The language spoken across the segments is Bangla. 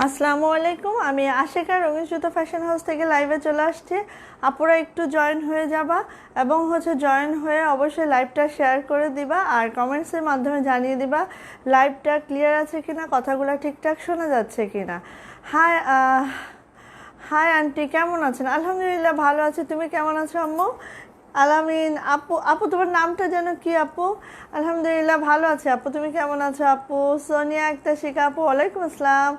আসসালামু আলাইকুম। আমি আশিকা রঙিন জুতো ফ্যাশন হাউস থেকে লাইভে চলে আসছি। আপুরা একটু জয়েন হয়ে যাবা এবং জয়েন হয়ে অবশ্যই লাইভটা শেয়ার করে দিবা আর কমেন্টসের মাধ্যমে জানিয়ে দিবা লাইভটা ক্লিয়ার আছে কিনা, কথাগুলো ঠিকঠাক শোনা যাচ্ছে কিনা। হাই হাই আন্টি, কেমন আছেন? আলহামদুলিল্লাহ ভালো আছি। তুমি কেমন আছো আম্মু? আলামিন আপু, আপু তোমার নামটা যেন কি আপু? আলহামদুলিল্লাহ ভালো আছে আপু, তুমি কেমন আছো আপু? সোনিয়া আক্তার শিখা আপু, ওয়ালাইকুম আসসালাম।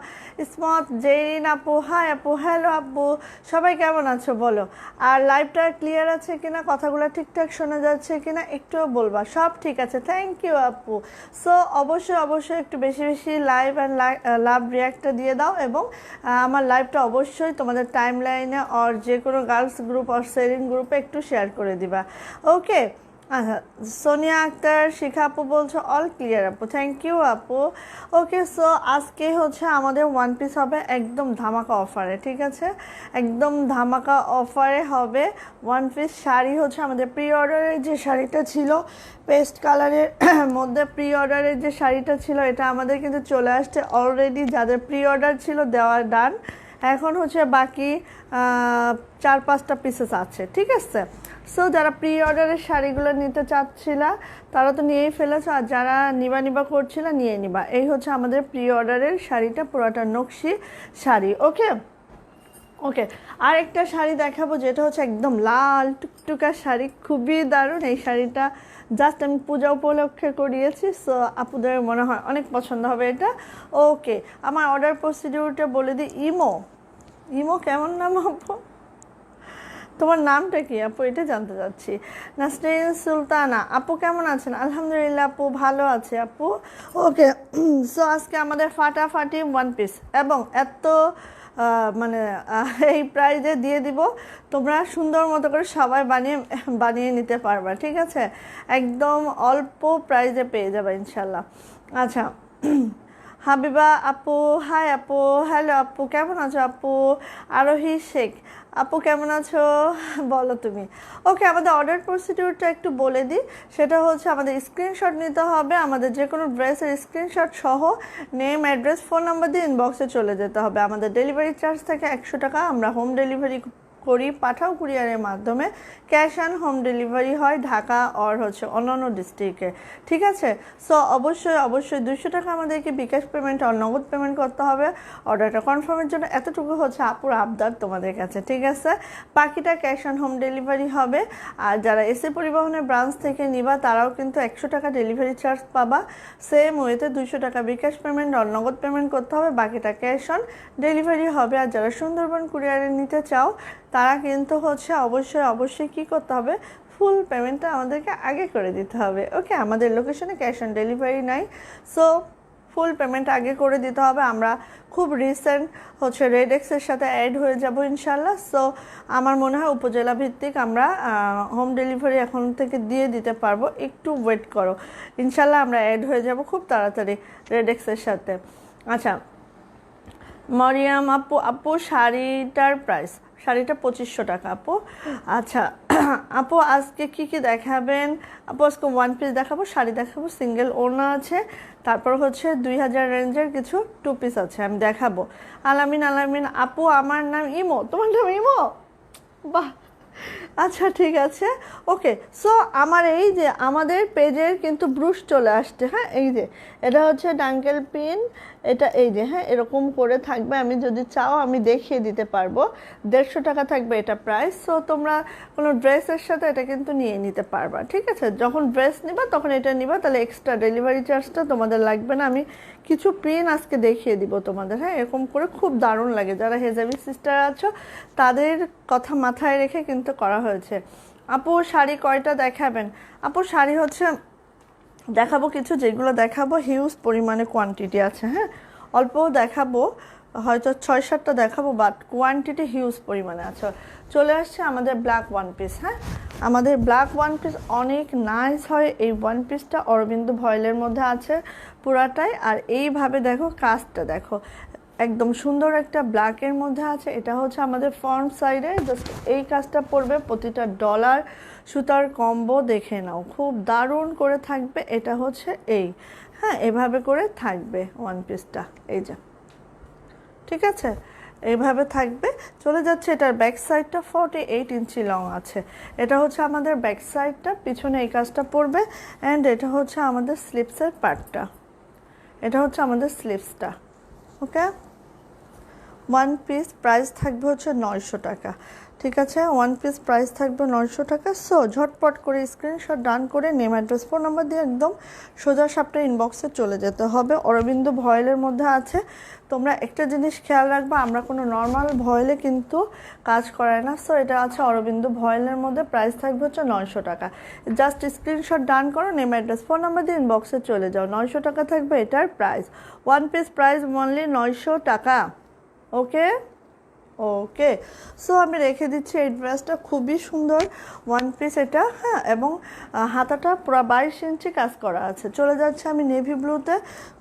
ইসমত জেরিন আপু, হাই আপু, হ্যালো আপু, সবাই কেমন আছো বলো। আর লাইভটা ক্লিয়ার আছে কিনা, কথাগুলো ঠিকঠাক শোনা যাচ্ছে কিনা একটুও বলবা। সব ঠিক আছে, থ্যাংক ইউ আপু। সো অবশ্যই অবশ্যই একটু বেশি বেশি লাইভ অ্যান্ড লাভ রিয়াক্টটা দিয়ে দাও এবং আমার লাইভটা অবশ্যই তোমাদের টাইম লাইনে আর যে কোনো গার্লস গ্রুপ আর সেলিং গ্রুপে একটু শেয়ার করে দিবা। ওকে, আচ্ছা। সোনিয়া আক্তার শিখা আপু বলছো অল ক্লিয়ার আপু, থ্যাংক ইউ আপু। ওকে, সো আজকে আমাদের ওয়ান পিস হবে একদম ধামাকা অফারে, ঠিক আছে? একদম ধামাকা অফারে হবে ওয়ান পিস শাড়ি। আমাদের প্রি অর্ডারের যে শাড়িটা ছিল পেস্ট কালারের মধ্যে, প্রি অর্ডারের যে শাড়িটা ছিল এটা আমাদের কিন্তু চলে আসছে অলরেডি। যাদের প্রি অর্ডার ছিল দেওয়া ডান, এখন বাকি 4-5টা পিসেস আছে, ঠিক আছে? সো যারা প্রি অর্ডারের শাড়িগুলো নিতে চাচ্ছিলা তারা তো নিয়েই ফেলেছো, আর যারা নিবা করছিল নিয়ে নিবা। এই আমাদের প্রি অর্ডারের শাড়িটা, পুরোটা নকশি শাড়ি। ওকে ওকে, আর একটা শাড়ি দেখাবো যেটা একদম লাল টুকটুকা শাড়ি, খুবই দারুণ এই শাড়িটা। জাস্ট আমি পূজা উপলক্ষে করিয়েছি, সো আপুদের মনে হয় অনেক পছন্দ হবে এটা। ওকে, আমার অর্ডার প্রসিডিউরটা বলে দিই। ইমো, ইমো কেমন নাম আপু? তোমার নামটা কি আপু, এটা জানতে চাচ্ছি। নাসরিন সুলতানা আপু, কেমন আছেন? আলহামদুলিল্লাহ আপু, ভালো আছে আপু। ওকে, সো আজকে আমাদের ফাটাফাটি ওয়ান পিস এবং এত মানে এই প্রাইজে দিয়ে দিব, তোমরা সুন্দর মতো করে সবাই বানিয়ে বানিয়ে নিতে পারবা, ঠিক আছে? একদম অল্প প্রাইজে পেয়ে যাবে ইনশাল্লাহ। আচ্ছা, হাবিবা আপু, হাই আপু, হ্যালো আপু, কেমন আছো আপু? আরোহী শেখ আপু, কেমন আছো বলো তুমি। ওকে, আমাদের অর্ডার প্রসিডিউরটা একটু বলে দিই। সেটা আমাদের স্ক্রিনশট নিতে হবে, আমাদের যে কোনো ড্রেসের স্ক্রিনশট সহ নেম, অ্যাড্রেস, ফোন নাম্বার দিয়ে ইনবক্সে চলে যেতে হবে। আমাদের ডেলিভারি চার্জ থাকে 100 টাকা। আমরা হোম ডেলিভারি করি, পাঠাও কুরিয়ারের মাধ্যমে। ক্যাশ অন হোম ডেলিভারি হয় ঢাকা আর অন্যান্য ডিস্ট্রিক্টে, ঠিক আছে? সো অবশ্যই অবশ্যই 200 টাকা আমাদেরকে বিকাশ পেমেন্ট আর নগদ পেমেন্ট করতে হবে অর্ডারটা কনফার্মের জন্য। এতটুকু আপুর আবদার তোমাদের কাছে, ঠিক আছে? বাকিটা ক্যাশ অন হোম ডেলিভারি হবে। আর যারা এসে পরিবহনের ব্রাঞ্চ থেকে নিবা তারাও কিন্তু 100 টাকা ডেলিভারি চার্জ পাবা। সেম ওয়েতে 200 টাকা বিকাশ পেমেন্ট আর নগদ পেমেন্ট করতে হবে, বাকিটা ক্যাশ অন ডেলিভারি হবে। আর যারা সুন্দরবন কুরিয়ারে নিতে চাও তারা কিন্তু অবশ্যই অবশ্যই কী করতে হবে, ফুল পেমেন্টটা আমাদেরকে আগে করে দিতে হবে। ওকে, আমাদের লোকেশনে ক্যাশ অন ডেলিভারি নাই, সো ফুল পেমেন্ট আগে করে দিতে হবে। আমরা খুব রিসেন্ট রেডেক্সের সাথে অ্যাড হয়ে যাব ইনশাল্লাহ। সো আমার মনে হয় উপজেলা ভিত্তিক আমরা হোম ডেলিভারি এখন থেকে দিয়ে দিতে পারবো। একটু ওয়েট করো, ইনশাল্লাহ আমরা অ্যাড হয়ে যাব খুব তাড়াতাড়ি রেডেক্সের সাথে। আচ্ছা, মরিয়াম আপু, আপু শাড়িটার প্রাইস, শাড়িটা 2500 টাকা আপু। আচ্ছা আপু, আজকে কি কি দেখাবেন আপু? আজকে ওয়ান পিস দেখাবো, শাড়ি দেখাবো, সিঙ্গেল ওড়না আছে, তারপর 2000 রেঞ্জের কিছু টু পিস আছে আমি দেখাবো। আলামিন, আলামিন আপু, আমার নাম ইমো, তোমার নাম ইমো? বাহ, আচ্ছা ঠিক আছে। ওকে, সো আমার এই যে আমাদের পেজের কিন্তু ব্রুশ চলে আসছে, হ্যাঁ এই যে এটা ডাঙ্কেল পিন, এটা এই যে হ্যাঁ এরকম করে থাকবে। আমি যদি চাও আমি দেখিয়ে দিতে পারবো। 150 টাকা থাকবে এটা প্রাইস। সো তোমরা কোনো ড্রেসের সাথে এটা কিন্তু নিয়ে নিতে পারবা, ঠিক আছে? যখন ড্রেস নিবা তখন এটা নিবা, তাহলে এক্সট্রা ডেলিভারি চার্জটা তোমাদের লাগবে না। আমি কিছু প্রিন আজকে দেখিয়ে দিব তোমাদের, হ্যাঁ এরকম করে, খুব দারুণ লাগে। যারা হেজাবি সিস্টার আছো তাদের কথা মাথায় রেখে কিন্তু করা হয়েছে। আপু শাড়ি কয়টা দেখাবেন? আপু শাড়ি দেখাবো কিছু, যেগুলো দেখাবো হিউজ পরিমাণে কোয়ান্টিটি আছে, হ্যাঁ অল্প দেখাবো, হয়তো 6-7টা দেখাবো, বাট কোয়ান্টিটি হিউজ পরিমাণে আছে। চলে আসছে আমাদের ব্ল্যাক ওয়ান পিস, হ্যাঁ আমাদের ব্ল্যাক ওয়ান পিস অনেক নাইস হয়। এই ওয়ান পিসটা অরবিন্দু ভয়েলের মধ্যে আছে পুরাটাই। আর এইভাবে দেখো কাজটা দেখো, একদম সুন্দর একটা ব্ল্যাকের মধ্যে আছে। এটা আমাদের ফ্রন্ট সাইডে জাস্ট এই কাজটা পড়বে, প্রতিটা ডলার সুতার কম্বো দেখে নাও, খুব দারুণ করে থাকবে। এটা এই হ্যাঁ এভাবে করে থাকবে ওয়ান পিসটা, এই যে ঠিক আছে, এইভাবে থাকবে। চলে যাচ্ছে, এটার ব্যাক সাইডটা 48 ইঞ্চি লং আছে। এটা হচ্ছে আমাদের ব্যাক সাইডটা, পিছনে এই কাজটা পড়বে। অ্যান্ড এটা হচ্ছে আমাদের স্লিপসের পার্টটা, এটা হচ্ছে আমাদের স্লিপসটা। ওকে, ওয়ান পিস প্রাইস থাকবে হচ্ছে 900 টাকা। ঠিক আছে, ওয়ান পিস প্রাইস থাকবে 900 টাকা। সো ঝটপট করে স্ক্রিনশট ডান করে নেম, অ্যাড্রেস, ফোন নাম্বার দিয়ে একদম সোজা সাপটা ইনবক্সে চলে যেতে হবে। অরবিন্দ ভয়েলের মধ্যে আছে। তোমরা একটা জিনিস খেয়াল রাখবা, আমরা কোনো নর্মাল ভয়েলে কিন্তু কাজ করাই না। সো এটা আছে অরবিন্দ ভয়েলের মধ্যে, প্রাইস থাকবে হচ্ছে 900 টাকা। জাস্ট স্ক্রিনশট ডান করো, নেম, অ্যাড্রেস, ফোন নাম্বার দিয়ে ইনবক্সে চলে যাও। 900 টাকা থাকবে এটার price. One piece price only 900 টাকা। ওকে ওকে, সো আমি রেখে দিচ্ছি। এই ড্রেসটা খুবই সুন্দর, ওয়ান পিস এটা, হ্যাঁ, এবং হাতাটা পুরো 22 ইঞ্চি কাজ করা আছে। চলে যাচ্ছে আমি নেভি ব্লুতে।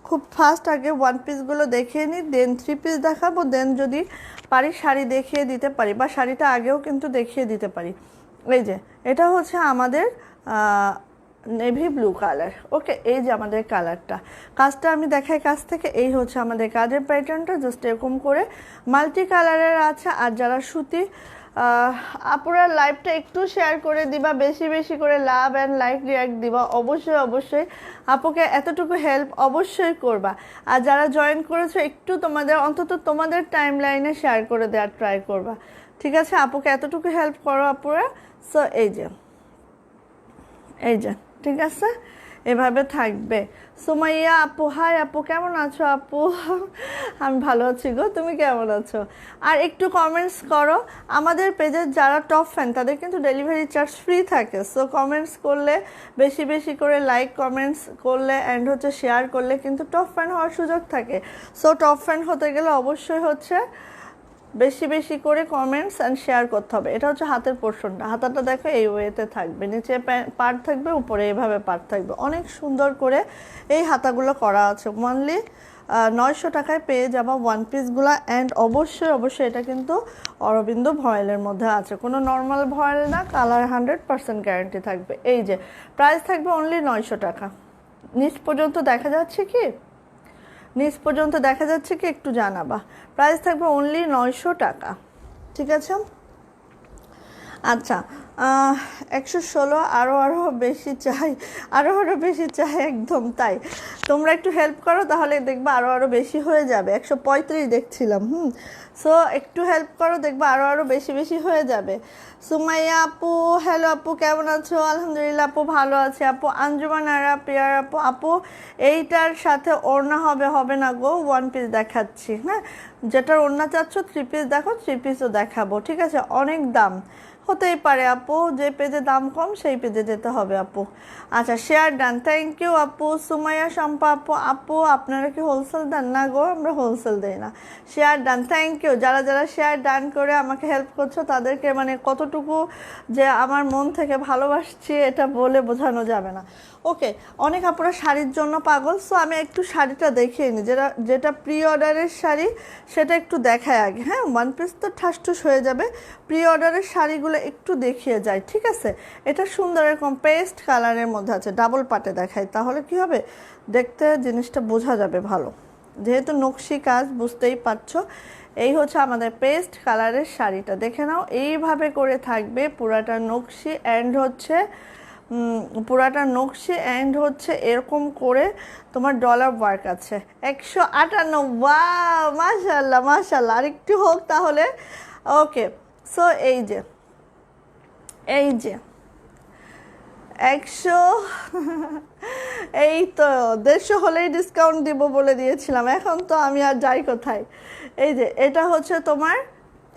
খুব ফাস্ট আগে ওয়ান পিসগুলো দেখিয়ে নিই, দেন থ্রি পিস দেখাবো, দেন যদি পারি শাড়ি দেখিয়ে দিতে পারি, বা শাড়িটা আগেও কিন্তু দেখিয়ে দিতে পারি। এই যে এটা হচ্ছে আমাদের নেভি ব্লু কালার। ওকে, এই যে আমাদের কালারটা, কাজটা আমি দেখাই কাছ থেকে। এই হচ্ছে আমাদের কাজের প্যাটার্নটা, জাস্ট এরকম করে মাল্টি কালারের আছে। আর যারা সুতি আপুরা লাইভটা একটু শেয়ার করে দিবা, বেশি বেশি করে লাভ অ্যান্ড লাইক রিয়াক্ট দিবা, অবশ্যই অবশ্যই আপুকে এতটুকু হেল্প অবশ্যই করবা। আর যারা জয়েন করেছো একটু তোমাদের অন্তত তোমাদের টাইম লাইনে শেয়ার করে দেওয়ার ট্রাই করবা। ঠিক আছে, আপুকে এতটুকু হেল্প করো আপুরা। সো এই যে, এই যে, ঠিক আছে, এভাবে থাকবে। সুমাইয়া আপু, হাই আপু, কেমন আছো আপু? আমি ভালো আছি গো, তুমি কেমন আছো? আর একটু কমেন্টস করো। আমাদের পেজের যারা টপ ফ্যান তাদের কিন্তু ডেলিভারি চার্জ ফ্রি থাকে। সো কমেন্টস করলে, বেশি বেশি করে লাইক কমেন্টস করলে অ্যান্ড হচ্ছে শেয়ার করলে কিন্তু টপ ফ্যান হওয়ার সুযোগ থাকে। সো টপ ফ্যান হতে গেলে অবশ্যই হচ্ছে বেশি বেশি করে কমেন্টস অ্যান্ড শেয়ার করতে হবে। এটা হচ্ছে হাতের পোর্শনটা, হাতাটা দেখো এই ওয়েতে থাকবে, নিচে পার্ট থাকবে, উপরে এইভাবে পার্ট থাকবে। অনেক সুন্দর করে এই হাতাগুলো করা আছে। অনলি 900 টাকায় পেয়ে যাবা ওয়ান পিসগুলো। অ্যান্ড অবশ্যই অবশ্যই এটা কিন্তু অরবিন্দ ভয়েলের মধ্যে আছে, কোনো নর্মাল ভয়েল না, কালার 100% গ্যারান্টি থাকবে। এই যে প্রাইস থাকবে অনলি 900 টাকা। নিচ পর্যন্ত দেখা যাচ্ছে কি? নিচ পর্যন্ত দেখা যাচ্ছে কি একটু জানাবা। প্রাইস থাকবে অনলি 900 টাকা। ঠিক আছে, আচ্ছা, 116 আরও বেশি চাই, আরও বেশি চাই, একদম তাই। তোমরা একটু হেল্প করো, তাহলে দেখবা আরও বেশি হয়ে যাবে। 135 দেখছিলাম। সো একটু হেল্প করো, দেখবা আরও বেশি বেশি হয়ে যাবে। সুমাইয়া আপু, হ্যালো আপু, কেমন আছো? আলহামদুলিল্লাহ আপু, ভালো আছে আপু। আঞ্জুমান আরা, প্রিয়ার আপু, আপু এইটার সাথে ওড়না হবে? হবে না গো, ওয়ান পিস দেখাচ্ছি। হ্যাঁ, যেটার ওড়না চাচ্ছ থ্রি পিস দেখো, থ্রি পিসও দেখাবো। ঠিক আছে, অনেক দাম হতেই পারে আপু, যে পেজে দাম কম সেই পেজে যেতে হবে আপু। আচ্ছা, শেয়ার ডান, থ্যাংক ইউ আপু। সুমাইয়া শম্পা আপু, আপু আপনারা কি হোলসেল দেন? না গো, আমরা হোলসেল দেই না। Share done, thank you. যারা যারা শেয়ার ডান করে আমাকে হেল্প করছো তাদেরকে মানে কতটুকু যে আমার মন থেকে ভালোবাসছি এটা বলে বোঝানো যাবে না। ওকে, অনেক আপুরা শাড়ির জন্য পাগল। সো আমি একটু শাড়িটা দেখিয়ে নিই, যেটা প্রি অর্ডারের শাড়ি সেটা একটু দেখায় আগে। হ্যাঁ, ওয়ান পিস তো ঠাসঠুস হয়ে যাবে, প্রি অর্ডারের শাড়িগুলো একটু দেখিয়ে যায়। ঠিক আছে, এটা সুন্দর এরকম পেস্ট কালারের মধ্যে আছে, ডাবল পাটে দেখায়, তাহলে কি হবে, দেখতে জিনিসটা বোঝা যাবে ভালো। যেহেতু নকশি কাজ, বুঝতেই পারছো। এই হচ্ছে আমাদের পেস্ট কালারের শাড়িটা, দেখে নাও। এইভাবে করে থাকবে পুরাটা নকশি, অ্যান্ড হচ্ছে পুরাটা নকশি, অ্যান্ড হচ্ছে এরকম করে তোমার ডলার ওয়ার্ক আছে। 158, ওয়াও, মাশাল্লাহ মাশাল্লাহ, আরেকটু হোক তাহলে। ওকে, সো এই যে, এই যে 100, এই তো 150 হলেই ডিসকাউন্ট দিব বলে দিয়েছিলাম, এখন তো আমি আর যাই কোথায়। এই যে এটা হচ্ছে তোমার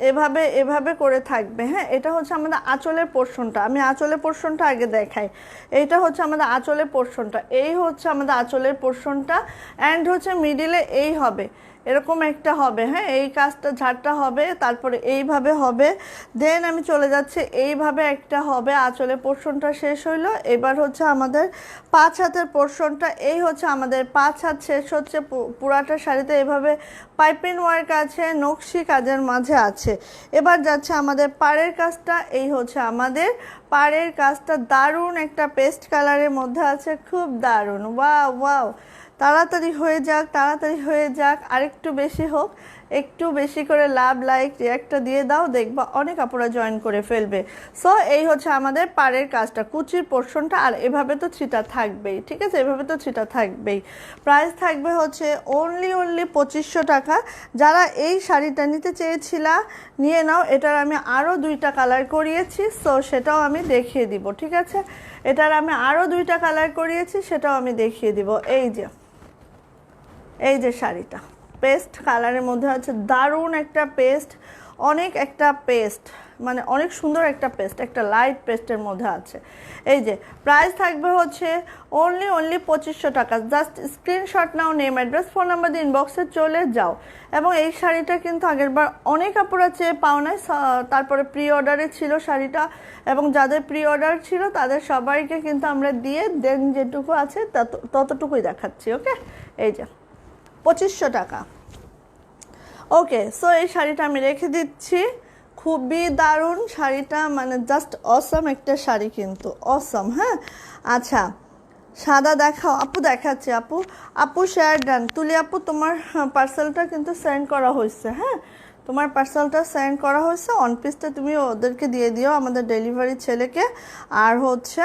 এভাবে এভাবে করে থাকবে। হ্যাঁ, এটা হচ্ছে আমাদের আঁচলের পোর্শনটা, আমি আঁচলের পোর্শনটা আগে দেখাই। এইটা হচ্ছে আমাদের আঁচলের পোর্শনটা, এই হচ্ছে আমাদের আঁচলের পোর্শনটা। অ্যান্ড হচ্ছে মিডিলে এই হবে, এরকম একটা হবে। হ্যাঁ, এই কাজটা ঝাড়টা হবে, তারপরে এইভাবে হবে, দেন আমি চলে যাচ্ছি, এইভাবে একটা হবে। আঁচলের পোর্শনটা শেষ হইলো, এবার হচ্ছে আমাদের 5 হাতের পোর্শনটা। এই হচ্ছে আমাদের 5 হাত শেষ হচ্ছে। পুরাটা শাড়িতে এভাবে পাইপিং ওয়ার্ক আছে, নকশি কাজের মাঝে আছে। এবার যাচ্ছে আমাদের পাড়ের কাজটা, এই হচ্ছে আমাদের পাড়ের কাজটা। দারুণ একটা পেস্ট কালারের মধ্যে আছে, খুব দারুণ, ওয়াও ওয়াও। তাড়াতাড়ি হয়ে যাক, তাড়াতাড়ি হয়ে যাক, আরেকটু বেশি হোক। একটু বেশি করে লাভ লাইক রিয়াক্টটা দিয়ে দাও, দেখবা অনেক আপুরা জয়েন করে ফেলবে। সো এই হচ্ছে আমাদের পাড়ের কাজটা, কুচির পোর্শনটা। আর এভাবে তো ছিটা থাকবেই, ঠিক আছে, এভাবে তো ছিটা থাকবেই। প্রাইস থাকবে হচ্ছে অনলি 2500 টাকা। যারা এই শাড়িটা নিতে চেয়েছিলা নিয়ে নাও। এটার আমি আরও 2টা কালার করিয়েছি, সো সেটাও আমি দেখিয়ে দিব, ঠিক আছে। এটার আমি আরও 2টা কালার করিয়েছি, সেটাও আমি দেখিয়ে দিব। এই যে শাড়িটা পেস্ট কালারের মধ্যে আছে, দারুণ একটা পেস্ট, অনেক একটা পেস্ট, মানে অনেক সুন্দর একটা পেস্ট, একটা লাইট পেস্টের মধ্যে আছে। এই যে প্রাইস থাকবে হচ্ছে অনলি 2500 টাকা। জাস্ট স্ক্রিনশট নাও, নেম অ্যাড্রেস ফোন নাম্বার দিয়ে ইনবক্সে চলে যাও। এবং এই শাড়িটা কিন্তু আগেরবার অনেক আপুরা চেয়ে পাও নাই, তারপরে প্রি অর্ডারে ছিল শাড়িটা, এবং যাদের প্রি অর্ডার ছিল তাদের সবাইকে কিন্তু আমরা দিয়ে দেন যেটুকু আছে ততটুকুই দেখাচ্ছি। ওকে, এই যে 2500 টাকা। ওকে, সো এই শাড়িটা আমি রেখে দিচ্ছি। খুবই দারুণ শাড়িটা, মানে জাস্ট অসম একটা শাড়ি, কিন্তু অসম। হ্যাঁ, আচ্ছা সাদা দেখাও আপু, দেখাচ্ছি আপু। আপু শেয়ার ডান। তুলি আপু তোমার পার্সেলটা কিন্তু সেন্ড করা হয়েছে। হ্যাঁ, তোমার পার্সেলটা সেন্ড করা হয়েছে, অন পিসটা তুমি ওদেরকে দিয়ে দিও, আমাদের ডেলিভারি ছেলেকে। আর হচ্ছে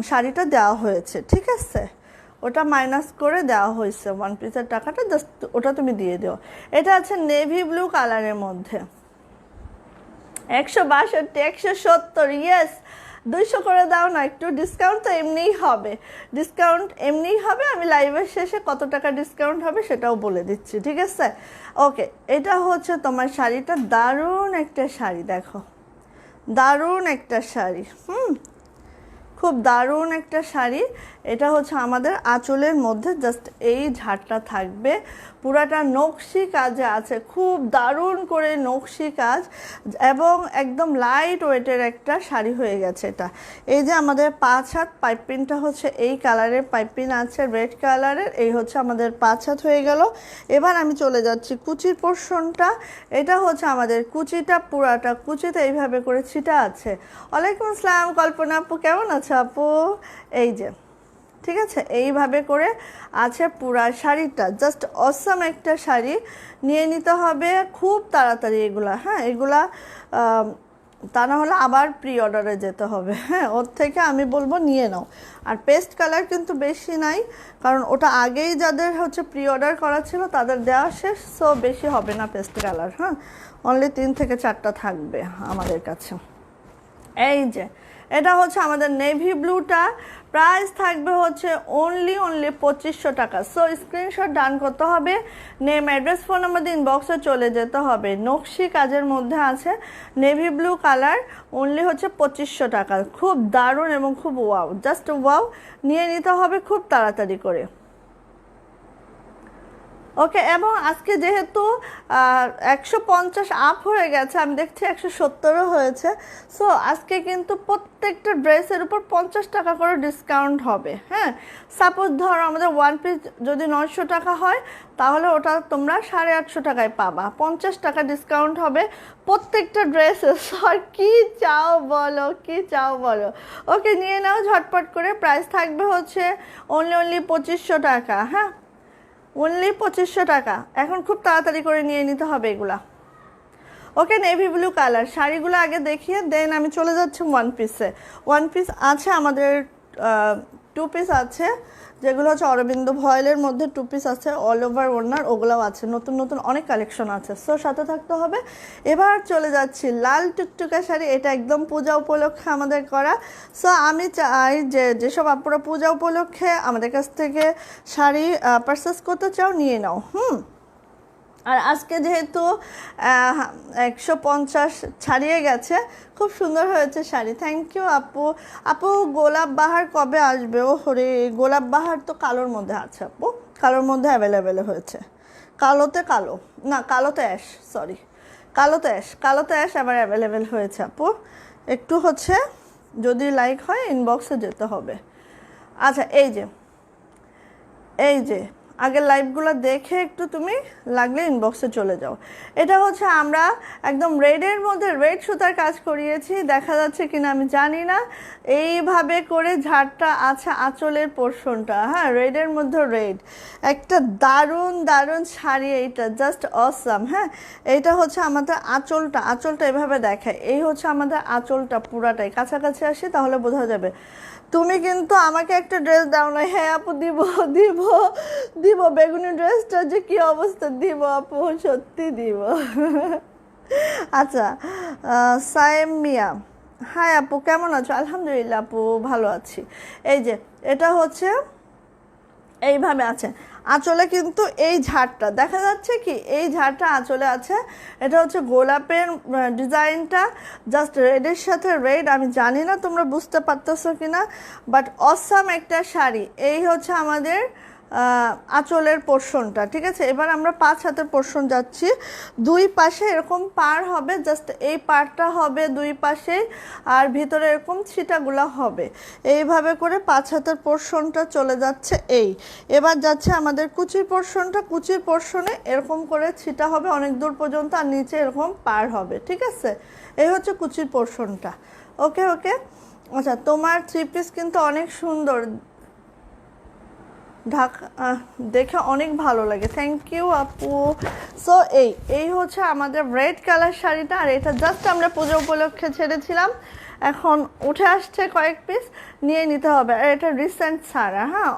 শাড়িটা দেওয়া হয়েছে, ঠিক আছে, ওটা মাইনাস করে দেওয়া হয়েছে, ওয়ান পিসের টাকাটা জাস্ট ওটা তুমি দিয়ে দিও। এটা আছে নেভি ব্লু কালারের মধ্যে, 162, 170, ইয়েস 200 করে দাও না, একটু ডিসকাউন্ট তো এমনিই হবে, ডিসকাউন্ট এমনিই হবে। আমি লাইভের শেষে কত টাকা ডিসকাউন্ট হবে সেটাও বলে দিচ্ছি, ঠিক আছে। ওকে, এটা হচ্ছে তোমার শাড়িটা, দারুণ একটা শাড়ি, দেখো দারুণ একটা শাড়ি। খুব দারুণ একটা শাড়ি। এটা হচ্ছে আমাদের আঁচলের মধ্যে জাস্ট এই ঝাড়টা থাকবে, পুরাটা নকশি কাজে আছে, খুব দারুণ করে নকশি কাজ, এবং একদম লাইট ওয়েটের একটা শাড়ি হয়ে গেছে এটা। এই যে আমাদের 5 হাত পাইপিংটা হচ্ছে এই কালারের পাইপিং আছে, রেড কালারের। এই হচ্ছে আমাদের 5 হাত হয়ে গেল। এবার আমি চলে যাচ্ছি কুচির পোর্শনটা। এটা হচ্ছে আমাদের কুচিটা, পুরাটা কুচিতে এইভাবে করে ছিটা আছে। ওয়ালাইকুম আসসালাম কল্পনা আপু, কেমন আছে আপু? এই যে, ঠিক আছে, এইভাবে করে আছে পুরা শাড়িটা, জাস্ট অসম একটা শাড়ি। নিয়ে নিতে হবে খুব তাড়াতাড়ি এগুলা। হ্যাঁ, এগুলা তা না হলে আবার প্রি অর্ডারে যেতে হবে। হ্যাঁ, ওর থেকে আমি বলবো নিয়ে নাও। আর পেস্ট কালার কিন্তু বেশি নাই, কারণ ওটা আগেই যাদের হচ্ছে প্রি অর্ডার করা ছিল তাদের দেওয়া শেষ, সো বেশি হবে না পেস্ট কালার। হ্যাঁ, অনলি 3 থেকে 4টা থাকবে আমাদের কাছে। এই যে এটা হচ্ছে আমাদের নেভি ব্লুটা, প্রাইস থাকবে হচ্ছে অনলি 2500 টাকা। সো স্ক্রিনশট ডান করতে হবে, নেম অ্যাড্রেস ফোন নাম্বার দিয়ে ইনবক্সে চলে যেতে হবে। নকশি কাজের মধ্যে আছে, নেভি ব্লু কালার, অনলি হচ্ছে 2500 টাকা। খুব দারুণ এবং খুব ওয়াও, জাস্ট ওয়াও। নিয়ে নিতে হবে খুব তাড়াতাড়ি করে। ওকে, এবং আজকে যেহেতু 150 আপ হয়ে গেছে, আমি দেখছি 170ও হয়েছে, সো আজকে কিন্তু প্রত্যেকটা ড্রেসের উপর 50 টাকা করে ডিসকাউন্ট হবে। হ্যাঁ, সাপোজ ধরো আমাদের ওয়ান পিস যদি 900 টাকা হয়, তাহলে ওটা তোমরা 850 টাকায় পাবা, 50 টাকা ডিসকাউন্ট হবে প্রত্যেকটা ড্রেসে। সর কি চাও বলো, কি চাও বলো। ওকে, নিয়ে নাও ঝটপট করে। প্রাইস থাকবে হচ্ছে অনলি 2500 টাকা। হ্যাঁ, অনলি 2500 টাকা। এখন খুব তাড়াতাড়ি করে নিয়ে নিতে হবে এগুলা। ওকে, নেভি ব্লু কালার শাড়িগুলো আগে দেখিয়ে দেন আমি চলে যাচ্ছি ওয়ান পিসে। ওয়ান পিস আছে আমাদের, 2 পিস আছে, যেগুলো হচ্ছে অরবিন্দ ভয়েলের মধ্যে 2 পিস আছে, অল ওভার ওনার, ওগুলোও আছে। নতুন নতুন অনেক কালেকশন আছে, সো সাথে থাকতে হবে। এবার চলে যাচ্ছি লাল টুকটুকা শাড়ি, এটা একদম পূজা উপলক্ষে আমাদের করা। সো আমি চাই যে যেসব আপুরা পূজা উপলক্ষে আমাদের কাছ থেকে শাড়ি পারচেস করতে চাও নিয়ে নাও। আর আজকে যেহেতু 150 ছাড়িয়ে গেছে, খুব সুন্দর হয়েছে শাড়ি। থ্যাংক ইউ আপু। আপু গোলাপ বাহার কবে আসবে? ও হরে, গোলাপ বাহার তো কালোর মধ্যে আছে আপু, কালোর মধ্যে অ্যাভেলেবেল হয়েছে। কালোতে কালো না, কালোতে অ্যাশ, সরি, কালোতে অ্যাশ আবার অ্যাভেলেবেল হয়েছে আপু। একটু হচ্ছে যদি লাইক হয় ইনবক্সে যেতে হবে। আচ্ছা, এই যে আগের লাইভগুলো দেখে একটু তুমি লাগলে ইনবক্সে চলে যাও। এটা হচ্ছে আমরা একদম রেডের মধ্যে রেড সুতার কাজ করিয়েছি, দেখা যাচ্ছে কিনা আমি জানি না। এইভাবে করে ঝাড়টা আছে আঁচলের পোর্শনটা, হ্যাঁ রেডের মধ্যে রেড, একটা দারুণ দারুণ শাড়ি, এইটা জাস্ট অসাম। হ্যাঁ এইটা হচ্ছে আমাদের আঁচলটা, আঁচলটা এভাবে দেখায়, এই হচ্ছে আমাদের আঁচলটা পুরাটাই। কাছাকাছি আসি তাহলে বোঝা যাবে। তুমি কিন্তু আমাকে একটা ড্রেস দাও না। হ্যাঁ আপু দিব দিব দিব, বেগুনি ড্রেসটা যে কি অবস্থা, দিব আপু সত্যি দিব। আচ্ছা সায়েম মিয়া, হাই আপু কেমন আছো? আলহামদুলিল্লাহ আপু ভালো আছি। এই যে এটা হচ্ছে এইভাবে আছে আঁচলে, কিন্তু এই ঝাড়টা দেখা যাচ্ছে কি, এই ঝাড়টা আঁচলে আছে। এটা হচ্ছে গোলাপের ডিজাইনটা, জাস্ট রেডের সাথে রেড। আমি জানি না তোমরা বুঝতে পারতেছো কিনা, বাট অসাম একটা শাড়ি। এই হচ্ছে আমাদের আঁচলের পোর্শনটা, ঠিক আছে। এবার আমরা 5 হাতের পোর্শন যাচ্ছি। দুই পাশে এরকম পার হবে, জাস্ট এই পারটা হবে দুই পাশে, আর ভিতরে এরকম ছিটাগুলা হবে। এইভাবে করে 5 হাতের পোর্শনটা চলে যাচ্ছে। এবার যাচ্ছে আমাদের কুচির পোর্শনটা, কুচির পোর্শনে এরকম করে ছিটা হবে অনেক দূর পর্যন্ত, আর নিচে এরকম পার হবে, ঠিক আছে। এই হচ্ছে কুচির পোর্শনটা। ওকে ওকে। আচ্ছা তোমার 3 পিস কিন্তু অনেক সুন্দর, ঢাকা দেখে অনেক ভালো লাগে, থ্যাংক ইউ আপু। সো এই হচ্ছে আমাদের রেড কালার শাড়িটা, আর এটা জাস্ট আমরা পুজো উপলক্ষে ছেড়েছিলাম, এখন উঠে আসছে কয়েক পিস, নিয়ে নিতে হবে। আর এটা রিসেন্ট ছাড়া, হ্যাঁ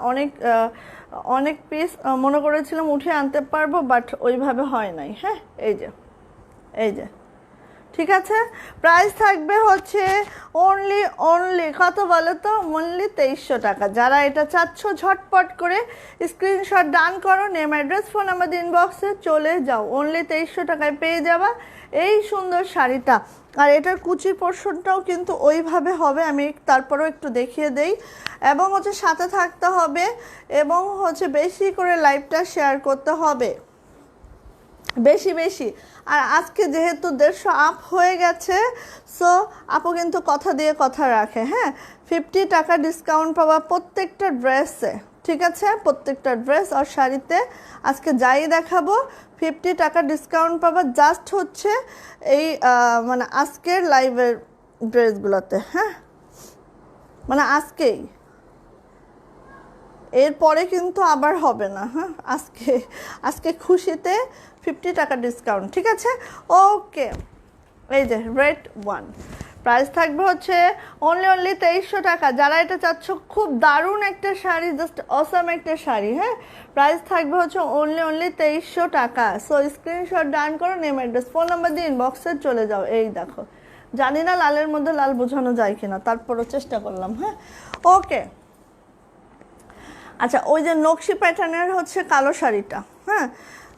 অনেক পিস মনে করেছিলাম উঠে আনতে পারবো, বাট ওইভাবে হয় নাই। হ্যাঁ এই যে ঠিক আছে। প্রাইস থাকবে হচ্ছে অনলি কত বলো তো, অনলি 2300 টাকা। যারা এটা চাচ্ছ ঝটপট করে স্ক্রিনশট ডান করো, নেম অ্যাড্রেস ফোন আমাদের ইনবক্সে চলে যাও, অনলি 2300 টাকায় পেয়ে যাবা এই সুন্দর শাড়িটা। আর এটার কুচির পোর্শনটাও কিন্তু ওইভাবে হবে, আমি তারপরেও একটু দেখিয়ে দেই। এবং হচ্ছে সাথে থাকতে হবে, এবং হচ্ছে বেশি করে লাইভটা শেয়ার করতে হবে, বেশি বেশি। আর আজকে যেহেতু 150 আপ হয়ে গেছে, সো আপু কিন্তু কথা দিয়ে কথা রাখে। হ্যাঁ 50 টাকা ডিসকাউন্ট পাবা প্রত্যেকটা ড্রেসে, ঠিক আছে। প্রত্যেকটা ড্রেস আর শাড়িতে আজকে যাই দেখাবো 50 টাকা ডিসকাউন্ট পাবা, জাস্ট হচ্ছে এই মানে আজকের লাইভের ড্রেসগুলোতে। হ্যাঁ মানে আজকেই, এরপরে কিন্তু আবার হবে না। হ্যাঁ আজকে খুশিতে 50 টাকা ডিসকাউন্ট, ঠিক আছে। ওকে এই যে রেড 1 প্রাইস থাকবে হচ্ছে অনলি 2300 টাকা। যারা এটা চাচ্ছ, খুব দারুণ একটা শাড়ি, জাস্ট অসাম একটা শাড়ি। হ্যাঁ প্রাইস থাকবে হচ্ছে অনলি 2300 টাকা। সো স্ক্রিনশট ডান করো, নেম অ্যাড্রেস ফোন নাম্বার দিয়ে ইনবক্সে চলে যাও। এই দেখো, জানি না লালের মধ্যে লাল বোঝানো যায় কিনা, তারপরও চেষ্টা করলাম। হ্যাঁ ওকে। আচ্ছা ওই যে নকশি প্যাটার্নের হচ্ছে কালো শাড়িটা, হ্যাঁ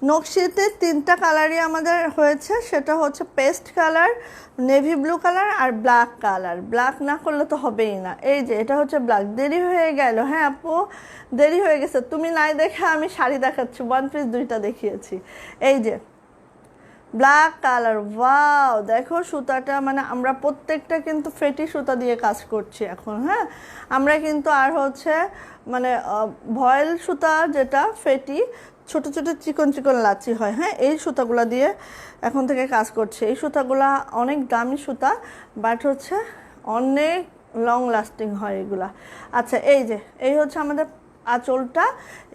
নকশিতে 3টা কালারই আমাদের হয়েছে, সেটা হচ্ছে paste colour, navy blue colour আর ব্ল্যাক কালার। ব্ল্যাক না করলে তো হবেই না। এই যে এটা হচ্ছে ব্ল্যাক। দেরি হয়ে গেল, হ্যাঁ আপু দেরি হয়ে গেছে, তুমি নাই দেখে আমি শাড়ি দেখাচ্ছি, 1 পিস 2টা দেখিয়েছি। এই যে ব্ল্যাক কালার, ওয়াও দেখো সুতাটা, মানে আমরা প্রত্যেকটা কিন্তু ফেটি সুতা দিয়ে কাজ করছি এখন। হ্যাঁ আমরা কিন্তু আর হচ্ছে মানে ভয়েল সুতা, যেটা ফেটি ছোট ছোট চিকন চিকন লাচি হয়, হ্যাঁ এই সুতাগুলা দিয়ে এখন থেকে কাজ করছি। এই সুতাগুলা অনেক দামি সুতা, বাট হচ্ছে অনেক লং লাস্টিং হয় এগুলা। আচ্ছা এই হচ্ছে আমাদের আঁচলটা,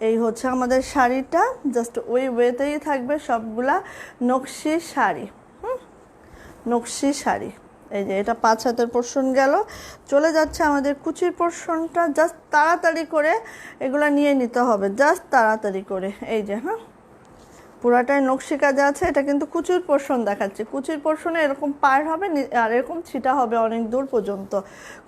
এই হচ্ছে আমাদের শাড়িটা, জাস্ট ওই ওয়েতেই থাকবে সবগুলা নকশি শাড়ি। নকশি শাড়ি। এই যে এটা 5 হাতের পোর্শন গেল, চলে যাচ্ছে আমাদের কুচির পোর্শনটা। জাস্ট তাড়াতাড়ি করে এগুলা নিয়ে নিতে হবে, জাস্ট তাড়াতাড়ি করে। এই যে হ্যাঁ পুরাটাই নকশি কাজে আছে। এটা কিন্তু কুচির পোর্শন দেখাচ্ছে, কুচির পোর্শনে এরকম পার হবে আর এরকম ছিটা হবে অনেক দূর পর্যন্ত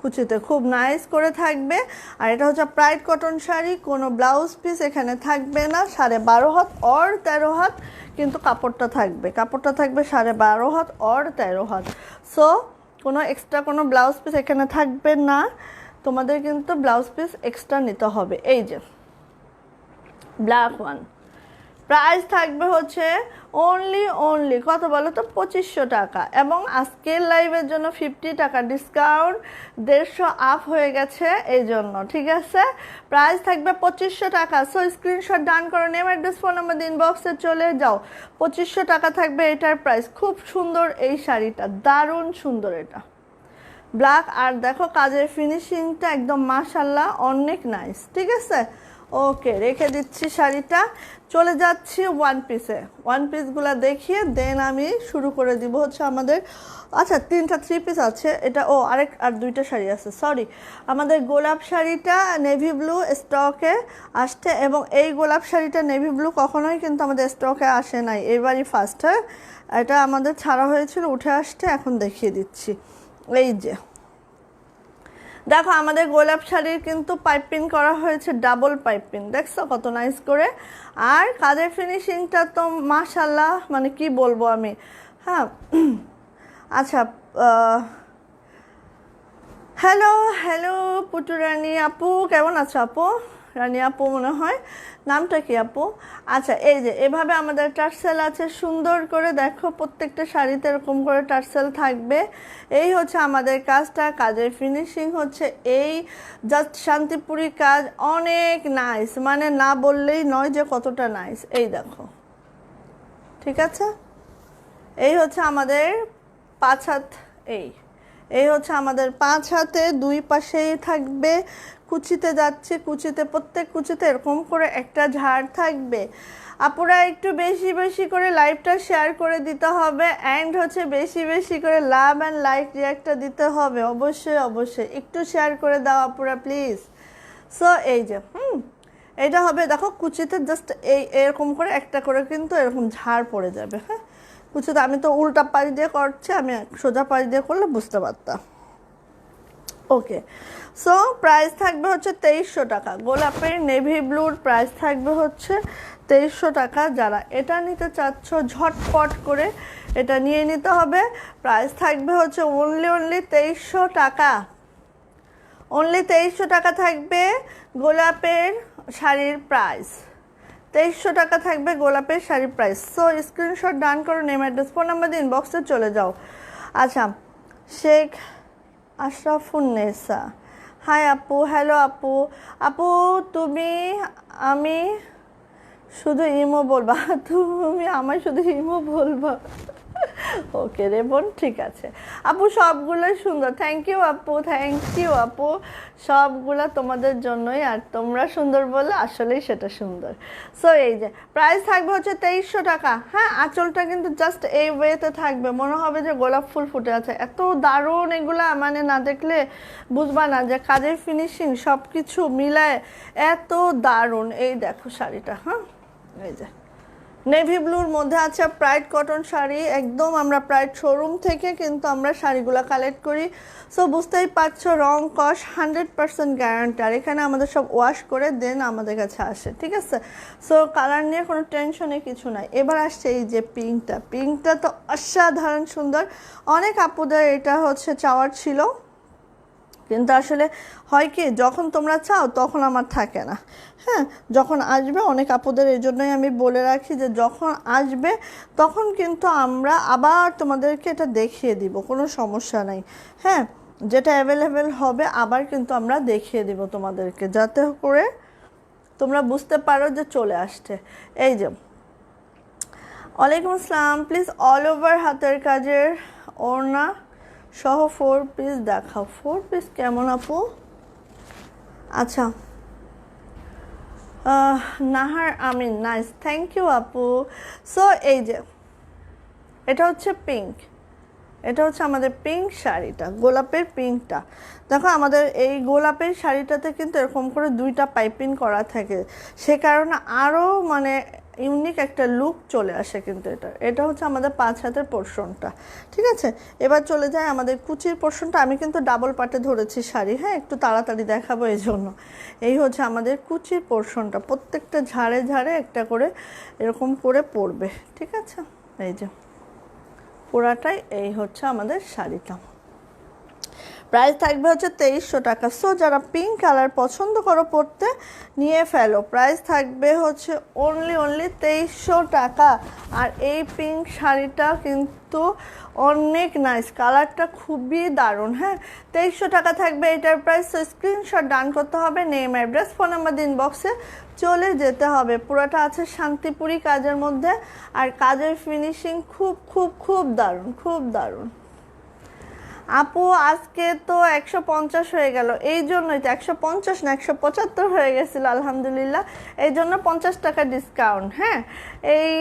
কুচিতে, খুব নাইস করে থাকবে। আর এটা হচ্ছে প্রাইড কটন শাড়ি, কোনো ব্লাউজ পিস এখানে থাকবে না। 12.5 হাত অর 13 হাত কিন্তু কাপড়টা থাকবে, কাপড়টা থাকবে 12.5 হাত অর 13 হাত। সো কোনো এক্সট্রা কোনো ব্লাউজ পিস এখানে থাকবে না, তোমাদের কিন্তু ব্লাউজ পিস এক্সট্রা নিতে হবে। এই যে ব্ল্যাক 1 প্রাইস থাকবে হচ্ছে অনলি কত বলো তো 2500 টাকা, এবং আজকের লাইভের জন্য 50 টাকা ডিসকাউন্ট, 150 আপ হয়ে গেছে এই জন্য, ঠিক আছে। প্রাইস থাকবে 2500 টাকা। সো স্ক্রিনশট ডান করো, নেম অ্যাড্রেস ফোন নাম্বার দিন, ইনবক্সে চলে যাও। 2500 টাকা থাকবে এটার প্রাইস। খুব সুন্দর এই শাড়িটা, দারুণ সুন্দর এটা ব্ল্যাক। আর দেখো কাজের ফিনিশিংটা একদম মাশাল্লাহ অনেক নাইস, ঠিক আছে। ওকে, রেখে দিচ্ছি শাড়িটা, চলে যাচ্ছি ওয়ান পিসে। ওয়ান পিসগুলো দেখিয়ে দেন আমি শুরু করে দিব হচ্ছে আমাদের, আচ্ছা 3 পিস আছে এটা, আর 2টা শাড়ি আছে, সরি। আমাদের গোলাপ শাড়িটা নেভি ব্লু স্টকে আসছে, এবং এই গোলাপ শাড়িটা নেভি ব্লু কখনোই কিন্তু আমাদের স্টকে আসে নাই, এবারই ফার্স্ট। হ্যাঁ, এটা আমাদের ছাড়া হয়েছিল, উঠে আসছে, এখন দেখিয়ে দিচ্ছি। এই যে দেখো আমাদের গোলাপ শাড়ির কিন্তু পাইপিং করা হয়েছে, ডাবল পাইপিং, দেখছো কত নাইস করে। আর কাজের ফিনিশিংটা তো মাশাল্লাহ, মানে কি বলবো আমি। হ্যাঁ, আচ্ছা, হ্যালো পুটু রানী আপু, কেমন আছো আপু? রানী আপু মনে হয়, নামটা কি আপু? আচ্ছা, এই যে এভাবে আমাদের টার্সেল আছে সুন্দর করে, দেখো প্রত্যেকটা শাড়িতে এরকম করে টার্সেল থাকবে। এই হচ্ছে আমাদের কাজটা, কাজের ফিনিশিং হচ্ছে এই জাস্ট শান্তিপুরি কাজ, অনেক নাইস, মানে না বললেই নয় যে কতটা নাইস। এই দেখো, ঠিক আছে। এই হচ্ছে আমাদের 5 হাত, এই হচ্ছে আমাদের 5 হাতে, 2 পাশেই থাকবে। কুচিতে যাচ্ছে, কুচিতে প্রত্যেক কুচিতে এরকম করে একটা ঝাড় থাকবে। আপুরা একটু বেশি বেশি করে লাইভটা শেয়ার করে দিতে হবে, অ্যান্ড হচ্ছে বেশি বেশি করে লাভ অ্যান্ড লাইক রিয়াক্টটা দিতে হবে, অবশ্যই একটু শেয়ার করে দাও আপুরা প্লিজ। সো এই যে এটা হবে, দেখো কুচিতে জাস্ট এরকম করে একটা করে কিন্তু এরকম ঝাড় পড়ে যাবে। হ্যাঁ, কুচিতে আমি তো উল্টা পাড়ি দিয়ে করছি, আমি সোজা পাড়ি দিয়ে করলে বুঝতে পারতাম। ওকে, সো প্রাইস থাকবে হচ্ছে 2300 টাকা। গোলাপের নেভি ব্লুর প্রাইস থাকবে হচ্ছে 2300 টাকা। যারা এটা নিতে চাচ্ছ ঝটপট করে এটা নিয়ে নিতে হবে। প্রাইস থাকবে হচ্ছে অনলি 2300 টাকা। অনলি 2300 টাকা থাকবে গোলাপের শাড়ির প্রাইস। 2300 টাকা থাকবে গোলাপের শাড়ির প্রাইস। সো স্ক্রিনশট ডান করো, নেম অ্যাড্রেস ফোন নাম্বার দিয়ে ইনবক্সে চলে যাও। আচ্ছা, শেখ আশরাফুন্নেসা, হাই আপু, হ্যালো আপু। আপু তুমি আমি শুধু ইমো বলবা, তুমি আমায় শুধু ইমো বলবা। ওকে রে বোন, ঠিক আছে আপু, সবগুলোই সুন্দর। থ্যাংক ইউ আপু, সবগুলা তোমাদের জন্যই, আর তোমরা সুন্দর বলে আসলেই সেটা সুন্দর। সো এই যে প্রাইস থাকবে হচ্ছে 2300 টাকা। হ্যাঁ, আঁচলটা কিন্তু জাস্ট এই ওয়েতে থাকবে, মনে হবে যে গোলাপ ফুল ফুটে আছে, এত দারুণ এগুলা, মানে না দেখলে বুঝবা না যে কাজের ফিনিশিং সব কিছু মিলায় এত দারুণ। এই দেখো শাড়িটা, হ্যাঁ এই যে নেভি ব্লুর মধ্যে আছে প্রাইড কটন শাড়ি, একদম আমরা প্রাইড শোরুম থেকে কিন্তু আমরা শাড়িগুলো কালেক্ট করি। সো বুঝতেই পারছো, রং কস 100% গ্যারান্টি, আর এখানে আমাদের সব ওয়াশ করে দেন আমাদের কাছে আসে, ঠিক আছে। সো কালার নিয়ে কোনো টেনশনে কিছু নাই। এবার আসছে এই যে পিঙ্কটা তো অসাধারণ সুন্দর। অনেক আপুদের এটা হচ্ছে চাওয়ার ছিল, কিন্তু আসলে হয় কি, যখন তোমরা চাও তখন আমার থাকে না। হ্যাঁ, যখন আসবে, অনেক আপুদের এই জন্যই আমি বলে রাখি যে যখন আসবে তখন কিন্তু আমরা আবার তোমাদেরকে এটা দেখিয়ে দিব, কোনো সমস্যা নাই। হ্যাঁ, যেটা অ্যাভেলেবেল হবে আবার কিন্তু আমরা দেখিয়ে দিব তোমাদেরকে, যাতে করে তোমরা বুঝতে পারো যে চলে আসছে। এই যে ওয়ালাইকুম আসসালাম, প্লিজ অল ওভার হাতের কাজের ওড়না সহ 4 পিস দেখাও। 4 পিস কেমন আপু? আচ্ছা, নাহার আমিন, নাইস, থ্যাংক ইউ আপু। সো এই যে এটা হচ্ছে পিঙ্ক, এটা হচ্ছে আমাদের পিঙ্ক শাড়িটা, গোলাপের পিঙ্কটা। দেখো আমাদের এই গোলাপের শাড়িটাতে কিন্তু এরকম করে 2টা পাইপিং করা থাকে, সে কারণে আরও মানে ইউনিক একটা লুক চলে আসে কিন্তু এটা হচ্ছে আমাদের 5 হাতের পোর্শনটা, ঠিক আছে। এবার চলে যায় আমাদের কুচির পোর্শনটা। আমি কিন্তু ডাবল পাটে ধরেছি শাড়ি, হ্যাঁ একটু তাড়াতাড়ি দেখাবো এই জন্য। এই হচ্ছে আমাদের কুচির পোর্শনটা, প্রত্যেকটা ঝাড়ে ঝাড়ে একটা করে এরকম করে পড়বে, ঠিক আছে। এই যে পুরাটাই এই হচ্ছে আমাদের শাড়িটা। প্রাইস থাকবে হচ্ছে 2300 টাকা। সো যারা পিঙ্ক কালার পছন্দ করো পরতে নিয়ে ফেলো। প্রাইস থাকবে হচ্ছে অনলি 2300 টাকা। আর এই পিঙ্ক শাড়িটা কিন্তু অনেক নাইস, কালারটা খুবই দারুণ। হ্যাঁ, 2300 টাকা থাকবে এটার প্রাইস। তো স্ক্রিনশট ডান করতে হবে, নেম, অ্যাড্রেস, ফোন নাম্বার দিন বক্সে চলে যেতে হবে। পুরোটা আছে শান্তিপুরি কাজের মধ্যে, আর কাজের ফিনিশিং খুব খুব খুব দারুণ, খুব দারুণ। আপু আজকে তো 150 হয়ে গেল, এই জন্যই তো 150 না 175 হয়ে গেছিল আলহামদুলিল্লাহ, এই জন্য 50 টাকা ডিসকাউন্ট। হ্যাঁ, এই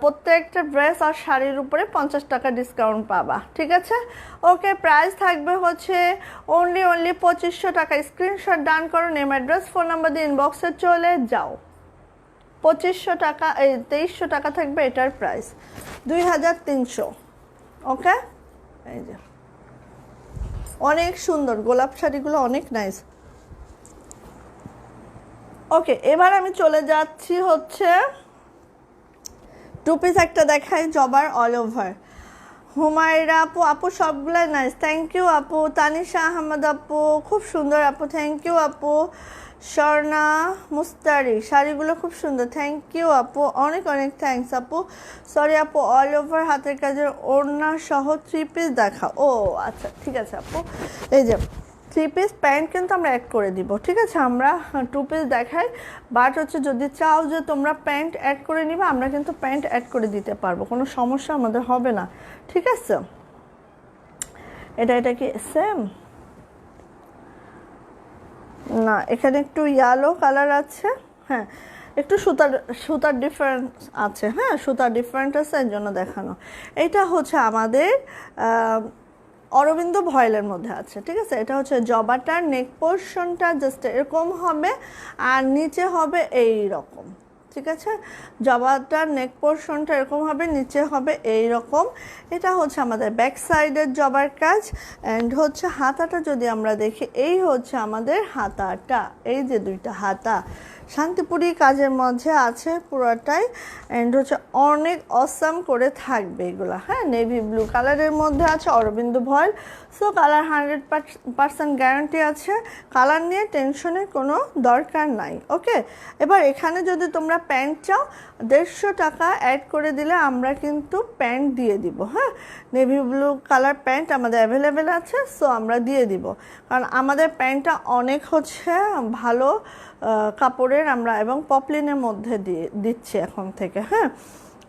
প্রত্যেকটা ড্রেস আর শাড়ির উপরে 50 টাকা ডিসকাউন্ট পাবা, ঠিক আছে? ওকে, প্রাইস থাকবে হচ্ছে অনলি 2500 টাকা। স্ক্রিনশট ডান করো, নেম, অ্যাড্রেস, ফোন নাম্বার দিয়ে ইনবক্সে চলে যাও। 2500 টাকা, এই 2300 টাকা থাকবে এটার প্রাইস, 2300। ওকে, এই যে অনেক সুন্দর গোলাপ শাড়িগুলো, অনেক নাইস। ওকে, এবার আমি চলে যাচ্ছি হচ্ছে টু পিস একটা দেখাই, জবার অল ওভার। হুমায়রা আপু, আপু সবগুলাই নাইস, থ্যাংক ইউ আপু। তানিশা আহমদ আপু, খুব সুন্দর আপু, থ্যাংক ইউ আপু। স্বর্ণা মুস্তারি, শাড়িগুলো খুব সুন্দর, থ্যাংক ইউ আপু, অনেক অনেক থ্যাংকস আপু। সরি আপু, অল ওভার হাতের কাজের ওড়না সহ 3 পিস দেখা। ও আচ্ছা, ঠিক আছে আপু। এই যে 3 পিস প্যান্ট কিন্তু আমরা অ্যাড করে দিব, ঠিক আছে? আমরা 2 পিস দেখাই, বাট হচ্ছে যদি চাও যে তোমরা প্যান্ট অ্যাড করে নিবা, আমরা কিন্তু প্যান্ট অ্যাড করে দিতে পারবো, কোনো সমস্যা আমাদের হবে না, ঠিক আছে? এটা কি সেম না? এখানে একটু ইয়েলো কালার আছে, হ্যাঁ একটু সুতার ডিফারেন্স আছে, হ্যাঁ সুতার ডিফারেন্ট আছে, এর জন্য দেখানো। এটা হচ্ছে আমাদের অরবিন্দ ভয়েলের মধ্যে আছে, ঠিক আছে? এটা হচ্ছে জবাটার নেক পোর্শনটা জাস্ট এরকম হবে, আর নিচে হবে এই রকম, ঠিক আছে? জবাটার নেক পোর্শনটা এরকম হবে, নিচে হবে এই রকম। এটা হচ্ছে আমাদের ব্যাক সাইডের জবার কাজ। অ্যান্ড হচ্ছে হাতাটা যদি আমরা দেখি, এই হচ্ছে আমাদের হাতাটা, এই যে 2টা হাতা শান্তিপুরি কাজের মধ্যে আছে পুরোটাই। অ্যান্ড হচ্ছে অনেক অসাম করে থাকবে এগুলো, হ্যাঁ নেভি ব্লু কালারের মধ্যে আছে, অরবিন্দ ভয়েল। সো কালার 100% গ্যারান্টি আছে, কালার নিয়ে টেনশনের কোনো দরকার নাই। ওকে, এবার এখানে যদি তোমরা প্যান্ট চাও 150 টাকা অ্যাড করে দিলে আমরা কিন্তু প্যান্ট দিয়ে দিব। হ্যাঁ, নেভি ব্লু কালার প্যান্ট আমাদের অ্যাভেলেবেল আছে, সো আমরা দিয়ে দিব, কারণ আমাদের প্যান্টটা অনেক হচ্ছে ভালো কাপড়ের আমরা, এবং পপলিনের মধ্যে দিচ্ছি এখন থেকে। হ্যাঁ,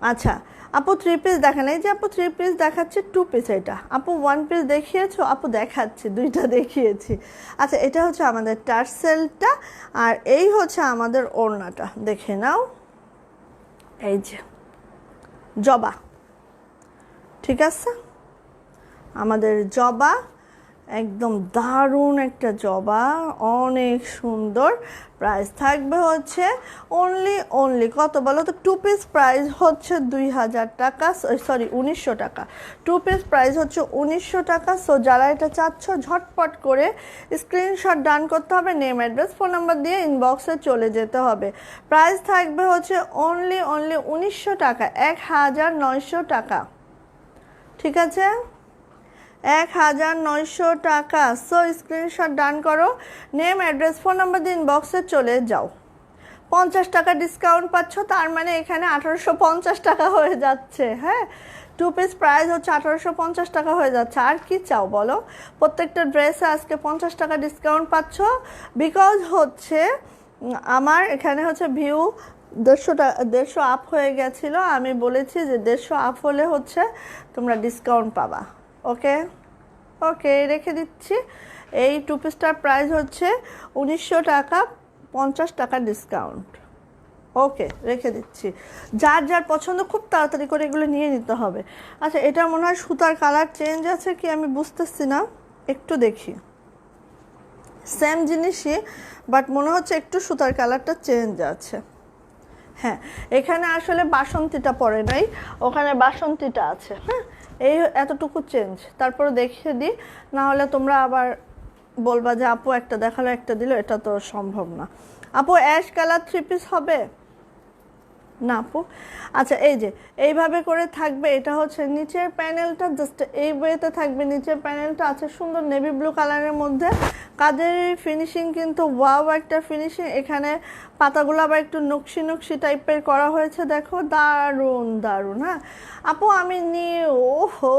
আচ্ছা আপু 3 পিস দেখেন, এই যে আপু 3 পিস দেখাচ্ছি, 2 পিস এটা আপু 1 পিস দেখিয়েছো আপু? দেখাচ্ছি, 2টা দেখিয়েছি। আচ্ছা, এটা হচ্ছে আমাদের টার্সেলটা, আর এই হচ্ছে আমাদের ওড়নাটা, দেখে নাও। এই যে জবা, ঠিক আছে? আমাদের জবা একদম দারুণ একটা জবা, অনেক সুন্দর। প্রাইস থাকবে হচ্ছে অনলি কত বলো তো? 2 পিস প্রাইস হচ্ছে 2000 টাকা, সরি 1900 টাকা। 2 পিস প্রাইস হচ্ছে 1900 টাকা। সো যারা এটা চাচ্ছ ঝটপট করে স্ক্রিনশট ডান করতে হবে, নেম, অ্যাড্রেস, ফোন নাম্বার দিয়ে ইনবক্সে চলে যেতে হবে। প্রাইস থাকবে হচ্ছে অনলি 1900 টাকা, 1900 টাকা, ঠিক আছে? 1900 টাকা। সো স্ক্রিনশট ডান করো, নেম, অ্যাড্রেস, ফোন নাম্বার দিয়ে ইনবক্সে চলে যাও। 50 টাকা ডিসকাউন্ট পাচ্ছ, তার মানে এখানে 1850 টাকা হয়ে যাচ্ছে। হ্যাঁ, 2 পিস প্রাইস হচ্ছে 1850 টাকা হয়ে যাচ্ছে। আর কি চাও বলো? প্রত্যেকটা ড্রেসে আজকে 50 টাকা ডিসকাউন্ট পাচ্ছ, বিকজ হচ্ছে আমার এখানে হচ্ছে ভিউ 150 আপ হয়ে গেছিলো, আমি বলেছি যে 150 আপ হলে হচ্ছে তোমরা ডিসকাউন্ট পাবা। ওকে, ওকে রেখে দিচ্ছি। এই 2 পিসটার প্রাইস হচ্ছে 1900 টাকা, 50 টাকা ডিসকাউন্ট। ওকে, রেখে দিচ্ছি। যার যার পছন্দ খুব তাড়াতাড়ি করে এগুলো নিয়ে নিতে হবে। আচ্ছা, এটা মনে হয় সুতার কালার চেঞ্জ আছে কি আমি বুঝতেছি না, একটু দেখি। সেম জিনিসই, বাট মনে হচ্ছে একটু সুতার কালারটা চেঞ্জ আছে। হ্যাঁ, এখানে আসলে বাসন্তীটা পড়ে নাই, ওখানে বাসন্তীটা আছে। হ্যাঁ, এই এতটুকু চেঞ্জ, তারপরে দেখিয়ে দিই, না হলে তোমরা আবার বলবা যে আপু একটা দেখালো একটা দিল, এটা তো সম্ভব না। আপু অ্যাশ কালার 3 পিস হবে? না আপু, আচ্ছা এই যে এইভাবে করে থাকবে, এটা হচ্ছে নিচের প্যানেলটা জাস্ট এই ওয়েতে থাকবে। নিচের প্যানেলটা আছে সুন্দর নেভি ব্লু কালারের মধ্যে। কাজের ফিনিশিং কিন্তু ওয়াও একটা ফিনিশিং। এখানে পাতাগুলো আবার একটু নকশি নকশি টাইপের করা হয়েছে, দেখো দারুণ দারুণ। হ্যাঁ আপু, আমি নিউ, ওহো,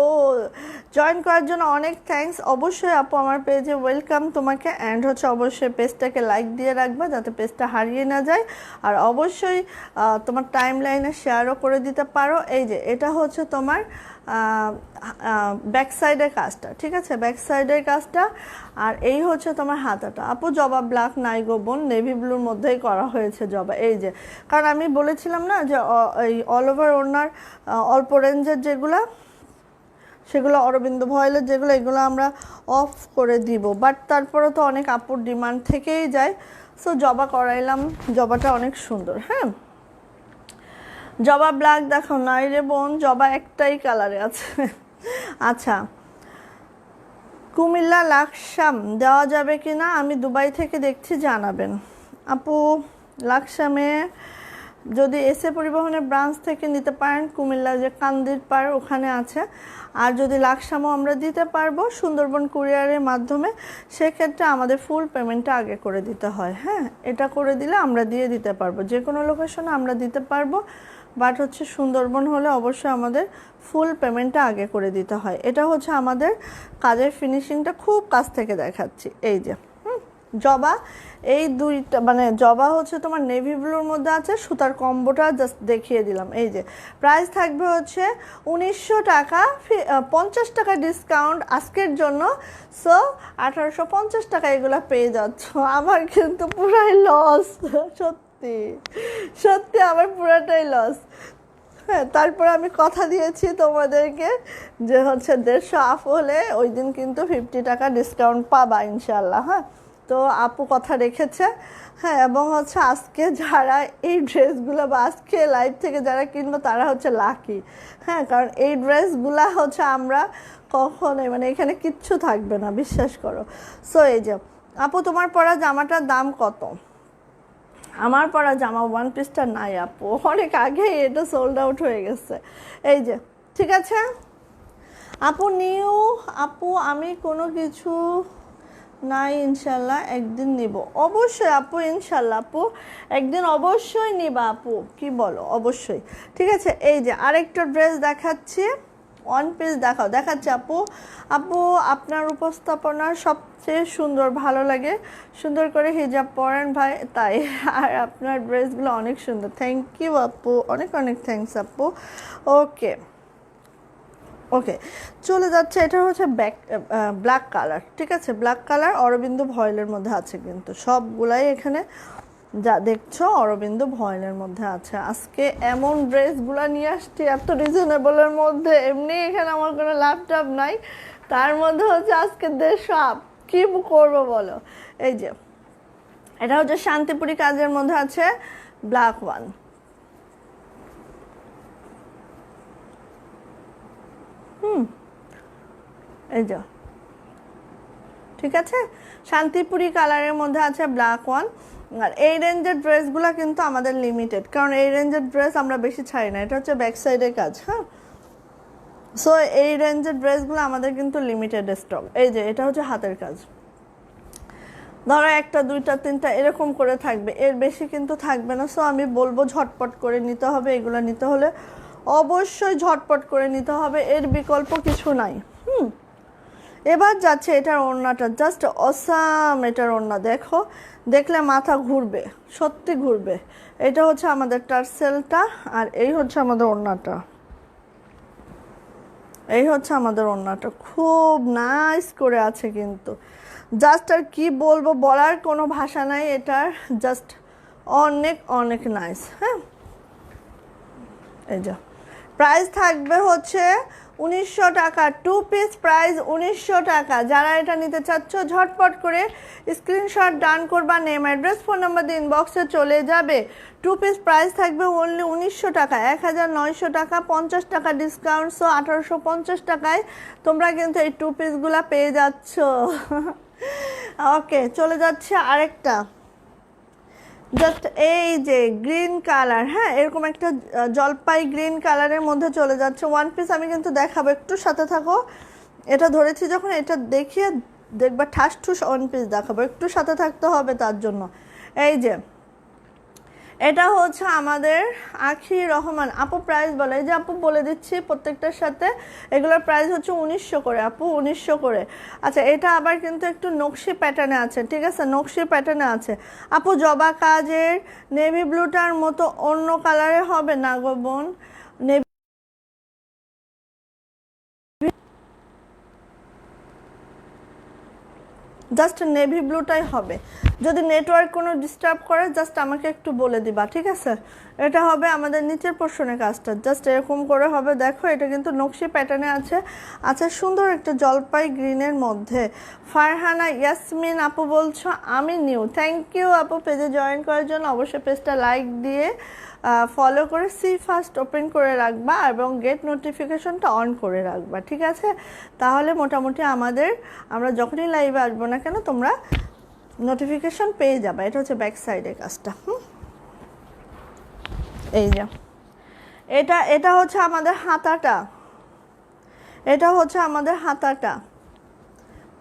জয়েন করার জন্য অনেক থ্যাঙ্কস। অবশ্যই আপু আমার পেজে ওয়েলকাম তোমাকে। অ্যান্ড হচ্ছে অবশ্যই পেজটাকে লাইক দিয়ে রাখবা যাতে পেজটা হারিয়ে না যায়। আর অবশ্যই তোমার টাইম লাইনে শেয়ারও করে দিতে পারো। এই যে এটা হচ্ছে তোমার ব্যাক সাইডের কাজটা, ঠিক আছে, ব্যাক সাইডের কাজটা। আর এই হচ্ছে তোমার হাতাটা। আপু জবা ব্ল্যাক নাই গো বোন, নেভি ব্লুর মধ্যেই করা হয়েছে জবা। এই যে, কারণ আমি বলেছিলাম না যে এই অল ওভার ওড়নার অল্প রেঞ্জের যেগুলা, সেগুলো অরবিন্দ ভয়েলের যেগুলো, এগুলো আমরা অফ করে দিব। বাট তারপরে তো অনেক আপুর ডিমান্ড থেকেই যায়, সো জবা করাইলাম। জবাটা অনেক সুন্দর। হ্যাঁ, জবা ব্ল্যাক দেখো নাই রে বোন, জবা একটাই কালারে আছে। আচ্ছা, কুমিল্লা লাকসাম দেওয়া যাবে কি না, আমি দুবাই থেকে দেখছি, জানাবেন আপু। লাকসামে যদি এসএ পরিবহনের ব্রাঞ্চ থেকে নিতে পারেন, কুমিল্লা যে কান্দির পাড় ওখানে আছে। আর যদি লাকসামও আমরা দিতে পারবো সুন্দরবন কুরিয়ারের মাধ্যমে, সেক্ষেত্রে আমাদের ফুল পেমেন্টটা আগে করে দিতে হয়। হ্যাঁ, এটা করে দিলে আমরা দিয়ে দিতে পারবো, যে কোনো লোকেশনে আমরা দিতে পারবো। বাট হচ্ছে সুন্দরবন হলে অবশ্যই আমাদের ফুল পেমেন্টটা আগে করে দিতে হয়। এটা হচ্ছে আমাদের কাজের ফিনিশিংটা খুব কাছ থেকে দেখাচ্ছি। এই যে জবা, এই দুইটা মানে জবা হচ্ছে তোমার নেভি ব্লুর মধ্যে আছে, সুতার কম্বোটা জাস্ট দেখিয়ে দিলাম। এই যে প্রাইস থাকবে হচ্ছে 1900 টাকা, 50 টাকা ডিসকাউন্ট আজকের জন্য। সো 1850 টাকা এগুলো পেয়ে যাচ্ছ। আমার কিন্তু পুরাই লস, সত্যি সত্যি আমার পুরাটাই লস। হ্যাঁ, তারপর আমি কথা দিয়েছি তোমাদেরকে যে হচ্ছে 150 আপ হলে ওই দিন কিন্তু 50 টাকা ডিসকাউন্ট পাবা ইনশাল্লাহ। হ্যাঁ, তো আপু কথা রেখেছে। হ্যাঁ, এবং হচ্ছে আজকে যারা এই ড্রেসগুলো বা আজকে লাইভ থেকে যারা কিনবো তারা হচ্ছে লাকি। হ্যাঁ, কারণ এই ড্রেসগুলা হচ্ছে আমরা কখনোই মানে এখানে কিচ্ছু থাকবে না, বিশ্বাস করো। সো এই যে আপু, তোমার পরা জামাটার দাম কত? আমার পরা জামা ওয়ান পিসটা নাই আপু, অনেক আগেই এটা সোল্ড আউট হয়ে গেছে। এই যে, ঠিক আছে আপু, নিউ আপু, আমি কোনো কিছু নাই ইনশাল্লাহ একদিন নিব। অবশ্যই আপু, ইনশাল্লাহ আপু একদিন অবশ্যই নিবা আপু, কি বলো, অবশ্যই। ঠিক আছে, এই যে আরেকটা ড্রেস দেখাচ্ছি, ওয়ান পিস দেখাচ্ছি আপু। আপু আপনার উপস্থাপনা সবচেয়ে সুন্দর, ভালো লাগে, সুন্দর করে হিজাব পরেন ভাই, তাই। আর আপনার ড্রেসগুলো অনেক সুন্দর, থ্যাংক ইউ আপু, অনেক অনেক থ্যাংকস আপু। ওকে ওকে, চলে যাচ্ছে। এটা হচ্ছে ব্ল্যাক কালার, ঠিক আছে, ব্ল্যাক কালার অরবিন্দ ভয়েলের মধ্যে আছে, কিন্তু সবগুলাই এখানে যা দেখছো অরবিন্দ ভয়েলের মধ্যে আছে। আজকে এমন ড্রেসগুলো নিয়ে আসছি এত রিজনেবলের মধ্যে, এমনি এখানে আমার কোনো ল্যাপটপ নাই, তার মধ্যে হচ্ছে আজকে 150 আপ, কি করবো বলো। এই যে এটা হচ্ছে শান্তিপুরি কাজের মধ্যে আছে, ব্ল্যাক ওয়ান। এই যে, ঠিক আছে, শান্তিপুরি কালারের মধ্যে আছে ব্ল্যাক ওয়ান। আর এই রেঞ্জের ড্রেসগুলো কিন্তু আমাদের লিমিটেড, কারণ এই রেঞ্জের ড্রেস আমরা বেশি ছাড়ি না। এটা হচ্ছে ব্যাক সাইডের কাজ। হ্যাঁ, সো এই রেঞ্জের ড্রেসগুলো আমাদের কিন্তু লিমিটেড স্টক। এই যে এটা হচ্ছে হাতের কাজ, ধরো 1টা 2টা 3টা এরকম করে থাকবে, এর বেশি কিন্তু থাকবে না। সো আমি বলবো ঝটপট করে নিতে হবে, এগুলো নিতে হলে অবশ্যই ঝটপট করে নিতে হবে, এর বিকল্প কিছু নাই। এবার যাচ্ছে এটার ওড়নাটা, জাস্ট অসাম। এটার ওড়না দেখো, দেখলে মাথা ঘুরবে, সত্যি ঘুরবে। এটা হচ্ছে আমাদের টার্সেলটা, আর এই হচ্ছে আমাদের ওড়নাটা। এই হচ্ছে আমাদের ওড়নাটা, খুব নাইস করে আছে কিন্তু, জাস্ট আর কি বলবো, বলার কোনো ভাষা নাই এটার, জাস্ট অনেক অনেক নাইস। হ্যাঁ, এই যে প্রাইস থাকবে হচ্ছে 1900 টাকা, 2 পিস প্রাইস 1900 টাকা। যারা এটা নিতে চাচ্ছ ঝটপট করে স্ক্রিনশট ডান করবা, নেম অ্যাড্রেস ফোন নাম্বার দিয়ে ইনবক্সে চলে যাবে। 2 পিস প্রাইস থাকবে অনলি 1900 টাকা, 1900 টাকা, 50 টাকা ডিসকাউন্ট, সো 1850 টাকায় তোমরা কিন্তু এই 2 পিসগুলা পেয়ে যাচ্ছ। ওকে, চলে যাচ্ছে আরেকটা জাস্ট এই যে গ্রিন কালার, হ্যাঁ এরকম একটা জলপাই গ্রিন কালারের মধ্যে চলে যাচ্ছে ওয়ান পিস। আমি কিন্তু দেখাবো, একটু সাথে থাকো। এটা ধরেছি যখন, এটা দেখিয়ে দেখবা ঠাস ঠুস ওয়ান পিস দেখাবো, একটু সাথে থাকতে হবে তার জন্য। এই যে এটা হচ্ছে আমাদের আখি রহমান আপু, প্রাইস বলে, এই যে আপু বলে দিচ্ছি প্রত্যেকটার সাথে, এগুলোর প্রাইস হচ্ছে 1900 করে আপু, 1900 করে। আচ্ছা এটা আবার কিন্তু একটু নকশি প্যাটার্নে আছে, ঠিক আছে, নকশি প্যাটার্নে আছে আপু। জবা কাজের নেভি ব্লুটার মতো অন্য কালারে হবে না গো বোন, জাস্ট নেভি ব্লুটাই হবে। যদি নেটওয়ার্ক কোনো ডিস্টার্ব করে জাস্ট আমাকে একটু বলে দিবা, ঠিক আছে। এটা হবে আমাদের নিচের পোর্শনের কাজটা, জাস্ট এরকম করে হবে। দেখো এটা কিন্তু নকশি প্যাটার্নে আছে। আচ্ছা সুন্দর একটা জলপাই গ্রিনের মধ্যে। ফারহানা ইয়াসমিন আপু বলছো আমি নিউ, থ্যাংক ইউ আপু পেজে জয়েন করার জন্য। অবশ্যই পেজটা লাইক দিয়ে ফলো করে সি ফার্স্ট ওপেন করে রাখবা এবং গেট নোটিফিকেশনটা অন করে রাখবা, ঠিক আছে। তাহলে মোটামুটি আমরা যখনই লাইভে আসবো না কেন তোমরা নোটিফিকেশন পেয়ে যাবে। এটা হচ্ছে ব্যাক সাইডের কাজটা। এই যে এটা হচ্ছে আমাদের হাতাটা, এটা হচ্ছে আমাদের হাতাটা,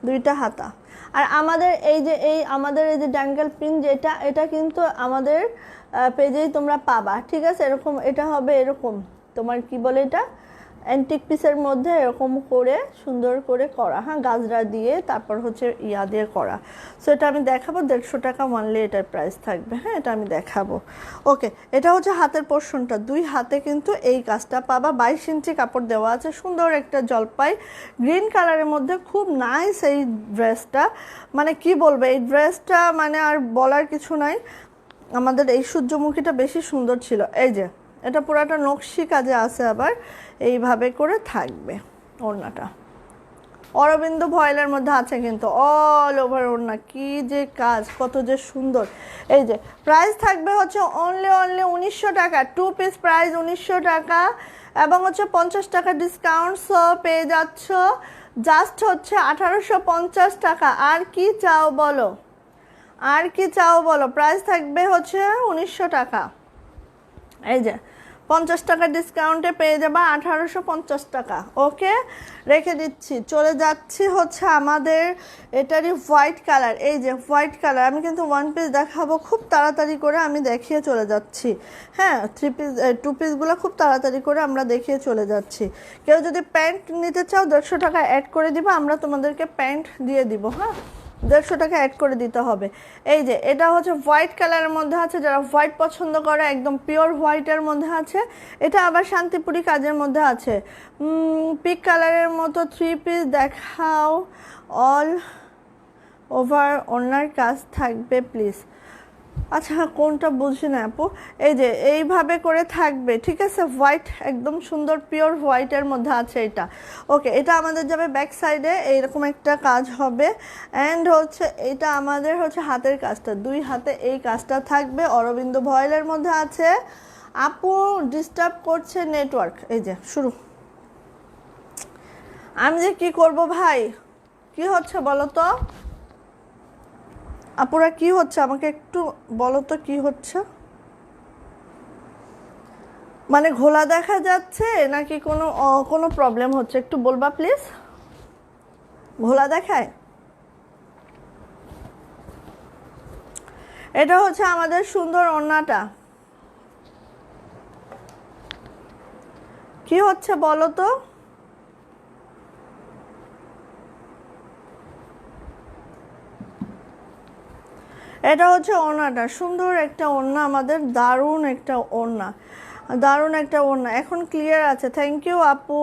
দুইটা হাতা। আর আমাদের এই যে ড্যাঙ্গেল পিন যেটা, এটা কিন্তু আমাদের পেজেই তোমরা পাবা, ঠিক আছে। এরকম এটা হবে, এরকম তোমার কি বলে এটা অ্যান্টিক পিসের মধ্যে এরকম করে সুন্দর করে করা, হ্যাঁ গাজরা দিয়ে, তারপর হচ্ছে ইয়া দিয়ে করা। সো এটা আমি দেখাবো, 150 টাকা ওয়ানলি এটার প্রাইস থাকবে, হ্যাঁ এটা আমি দেখাবো। ওকে, এটা হচ্ছে হাতের পোর্শনটা, দুই হাতে কিন্তু এই কাজটা পাবা। 22 ইঞ্চি কাপড় দেওয়া আছে, সুন্দর একটা জলপাই গ্রিন কালারের মধ্যে, খুব নাইস এই ড্রেসটা। মানে কি বলবো, এই ড্রেসটা মানে আর বলার কিছু নাই। আমাদের এই সূর্যমুখীটা বেশি সুন্দর ছিল। এই যে এটা পুরাটা নকশি কাজে আছে, আবার এইভাবে করে থাকবে ওড়নাটা। অরবিন্দ ভয়েলের মধ্যে আছে কিন্তু অল ওভার ওড়না, কি যে কাজ, কত যে সুন্দর। এই যে প্রাইস থাকবে হচ্ছে অনলি 1900 টাকা, 2 পিস প্রাইস 1900 টাকা, এবং হচ্ছে 50 টাকা ডিসকাউন্ট পেয়ে যাচ্ছ জাস্ট হচ্ছে 1850 টাকা। আর কি চাও বলো, আর কি চাও বলো, প্রাইস থাকবে হচ্ছে 1900 টাকা। এই যে 50 টাকা ডিসকাউন্টে পেয়ে যাবা 1850 টাকা। ওকে রেখে দিচ্ছি, চলে যাচ্ছি হচ্ছে আমাদের এটারই হোয়াইট কালার। এই যে হোয়াইট কালার, আমি কিন্তু ওয়ান পিস দেখাবো খুব তাড়াতাড়ি করে, আমি দেখিয়ে চলে যাচ্ছি। হ্যাঁ 3 পিস 2 পিসগুলো খুব তাড়াতাড়ি করে আমরা দেখিয়ে চলে যাচ্ছি। কেউ যদি প্যান্ট নিতে চাও 150 টাকা অ্যাড করে দিবা, আমরা তোমাদেরকে প্যান্ট দিয়ে দিব, হ্যাঁ 150 টাকা অ্যাড করে দিতে হবে। এই যে এটা হচ্ছে হোয়াইট কালারের মধ্যে আছে, যারা হোয়াইট পছন্দ করে একদম পিওর হোয়াইটের মধ্যে আছে। এটা আবার শান্তিপুরি কাজের মধ্যে আছে। পিক কালারের মতো 3 পিস দেখাও, অল ওভার ওনার কাজ থাকবে প্লিজ। আচ্ছা কোনটা বুঝি না আপু, এই যে এইভাবে করে থাকবে, ঠিক আছে। হোয়াইট একদম সুন্দর পিওর হোয়াইটের মধ্যে আছে এটা। ওকে এটা আমাদের যাবে ব্যাক সাইডে, এইরকম একটা কাজ হবে। অ্যান্ড হচ্ছে এটা আমাদের হচ্ছে হাতের কাজটা, দুই হাতে এই কাজটা থাকবে, অরবিন্দ ভয়েলের মধ্যে আছে। আপু ডিস্টার্ব করছে নেটওয়ার্ক, এই যে শুরু। আমি যে কি করব ভাই, কি হচ্ছে বলো তো আপুরা, কি হচ্ছে আমাকে একটু বলো তো কি হচ্ছে। মানে ঘোলা দেখা যাচ্ছে নাকি কোনো প্রবলেম হচ্ছে, একটু বলবা প্লিজ। ঘোলা দেখায়, এটা হচ্ছে আমাদের সুন্দর ওড়নাটা, কি হচ্ছে বলো তো। এটা হচ্ছে ওড়নাটা, সুন্দর একটা ওড়না, আমাদের দারুণ একটা ওড়না, দারুণ একটা ওড়না। এখন ক্লিয়ার আছে, থ্যাংক ইউ আপু।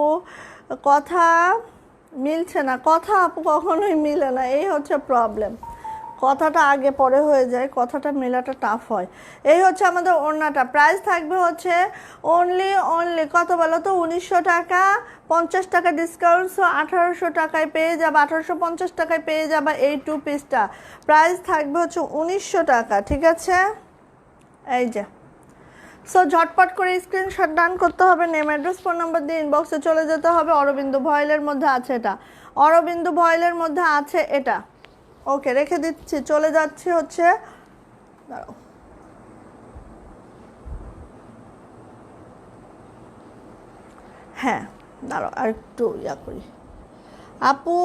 কথা মিলছে না, কথা আপু কখনোই মিলে না, এই হচ্ছে প্রবলেম। কথাটা আগে পরে হয়ে যায়, কথাটা মেলাটা টাফ হয়। এই হচ্ছে আমাদের ওড়নাটা, প্রাইস থাকবে হচ্ছে অনলি কত বলো তো, 1900 টাকা, 50 টাকা ডিসকাউন্ট, সো 1800 টাকায় পেয়ে যাবে, 1850 টাকায় পেয়ে যাবে এই 2 পিসটা। প্রাইস থাকবে হচ্ছে 1900 টাকা, ঠিক আছে। এই যে সো ঝটপট করে স্ক্রিনশট ডান করতে হবে, নেম অ্যাড্রেস ফোন নাম্বার দিয়ে ইনবক্সে চলে যেতে হবে। অরবিন্দ ভয়েলের মধ্যে আছে এটা, অরবিন্দ ভয়েলের মধ্যে আছে এটা। ওকে রেখে দিচ্ছি, চলে যাচ্ছি হচ্ছে, দাঁড়াও হ্যাঁ দাঁড়াও আর একটু ইয়া করি আপু।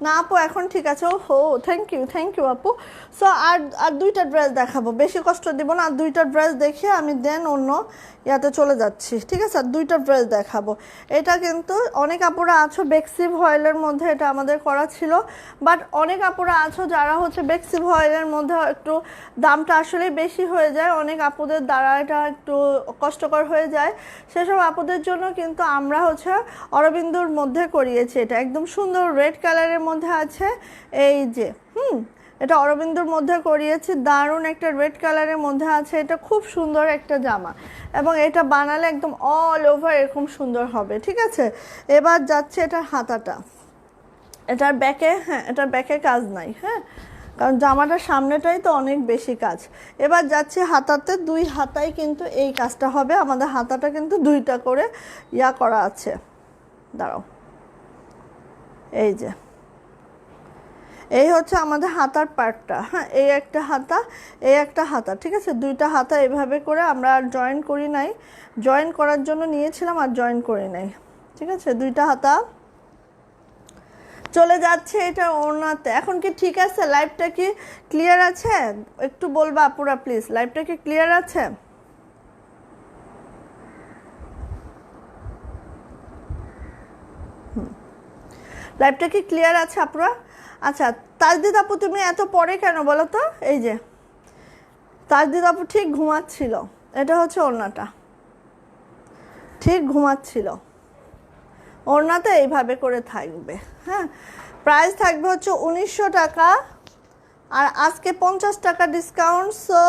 না আপু এখন ঠিক আছে। ও হো থ্যাংক ইউ আপু। সো আর আর দুইটা ড্রেস দেখাবো, বেশি কষ্ট দিব না। আর দুইটা ড্রেস দেখে আমি দেন অন্য ইয়াতে চলে যাচ্ছি, ঠিক আছে? আর দুইটা ড্রেস দেখাবো। এটা কিন্তু অনেক আপুরা আছো বেক্সি ভয়েলের মধ্যে, এটা আমাদের করা ছিল। বাট অনেক আপুরা আছো যারা হচ্ছে বেক্সি ভয়েলের মধ্যে একটু দামটা আসলে বেশি হয়ে যায়, অনেক আপুদের দ্বারা এটা একটু কষ্টকর হয়ে যায়। সেসব আপুদের জন্য কিন্তু আমরা হচ্ছে অরবিন্দুর মধ্যে করিয়েছি। এটা একদম সুন্দর রেড কালারের মধ্যে আছে, এই যে এটা অরবিন্দুর মধ্যে করিয়েছি, দারুণ একটা রেড কালারের মধ্যে আছে। এটা খুব সুন্দর একটা জামা এবং এটা বানালে একদম অল ওভার এরকম সুন্দর হবে, ঠিক আছে? এবার যাচ্ছে এটার হাতাটা, এটার ব্যাকে, হ্যাঁ এটার ব্যাকে কাজ নাই, হ্যাঁ কারণ জামাটার সামনেটাই তো অনেক বেশি কাজ। এবার যাচ্ছে হাতাতে, দুই হাতাই কিন্তু এই কাজটা হবে। আমাদের হাতাটা কিন্তু দুইটা করে ইয়া করা আছে, দাঁড়াও এই যে এই হচ্ছে আমাদের হাতার পার্টটা, হ্যাঁ এই একটা হাতা এই একটা হাতা, ঠিক আছে? দুইটা হাতা এভাবে করে আমরা আর জয়েন করি নাই, জয়েন করার জন্য নিয়েছিলাম আর জয়েন করি নাই, ঠিক আছে? দুইটা হাতা চলে যাচ্ছে এটা ওড়নাতে। এখন কি ঠিক আছে? লাইভটা কি ক্লিয়ার আছে? একটু বলবা আপুরা প্লিজ, লাইভটা কি ক্লিয়ার আছে? লাইভটা কি ক্লিয়ার আছে আপুরা? আচ্ছা তাজদিদ আপু তুমি এত পরে কেন বলো তো? এই যে তাজদিদ আপু ঠিক ঘুমাচ্ছিল, এটা হচ্ছে ওড়নাটা, ঠিক ঘুমাচ্ছিল। ওড়নাতে এইভাবে করে থাকবে, হ্যাঁ প্রাইস থাকবে হচ্ছে 1900 টাকা, আর আজকে 50 টাকা ডিসকাউন্ট, সো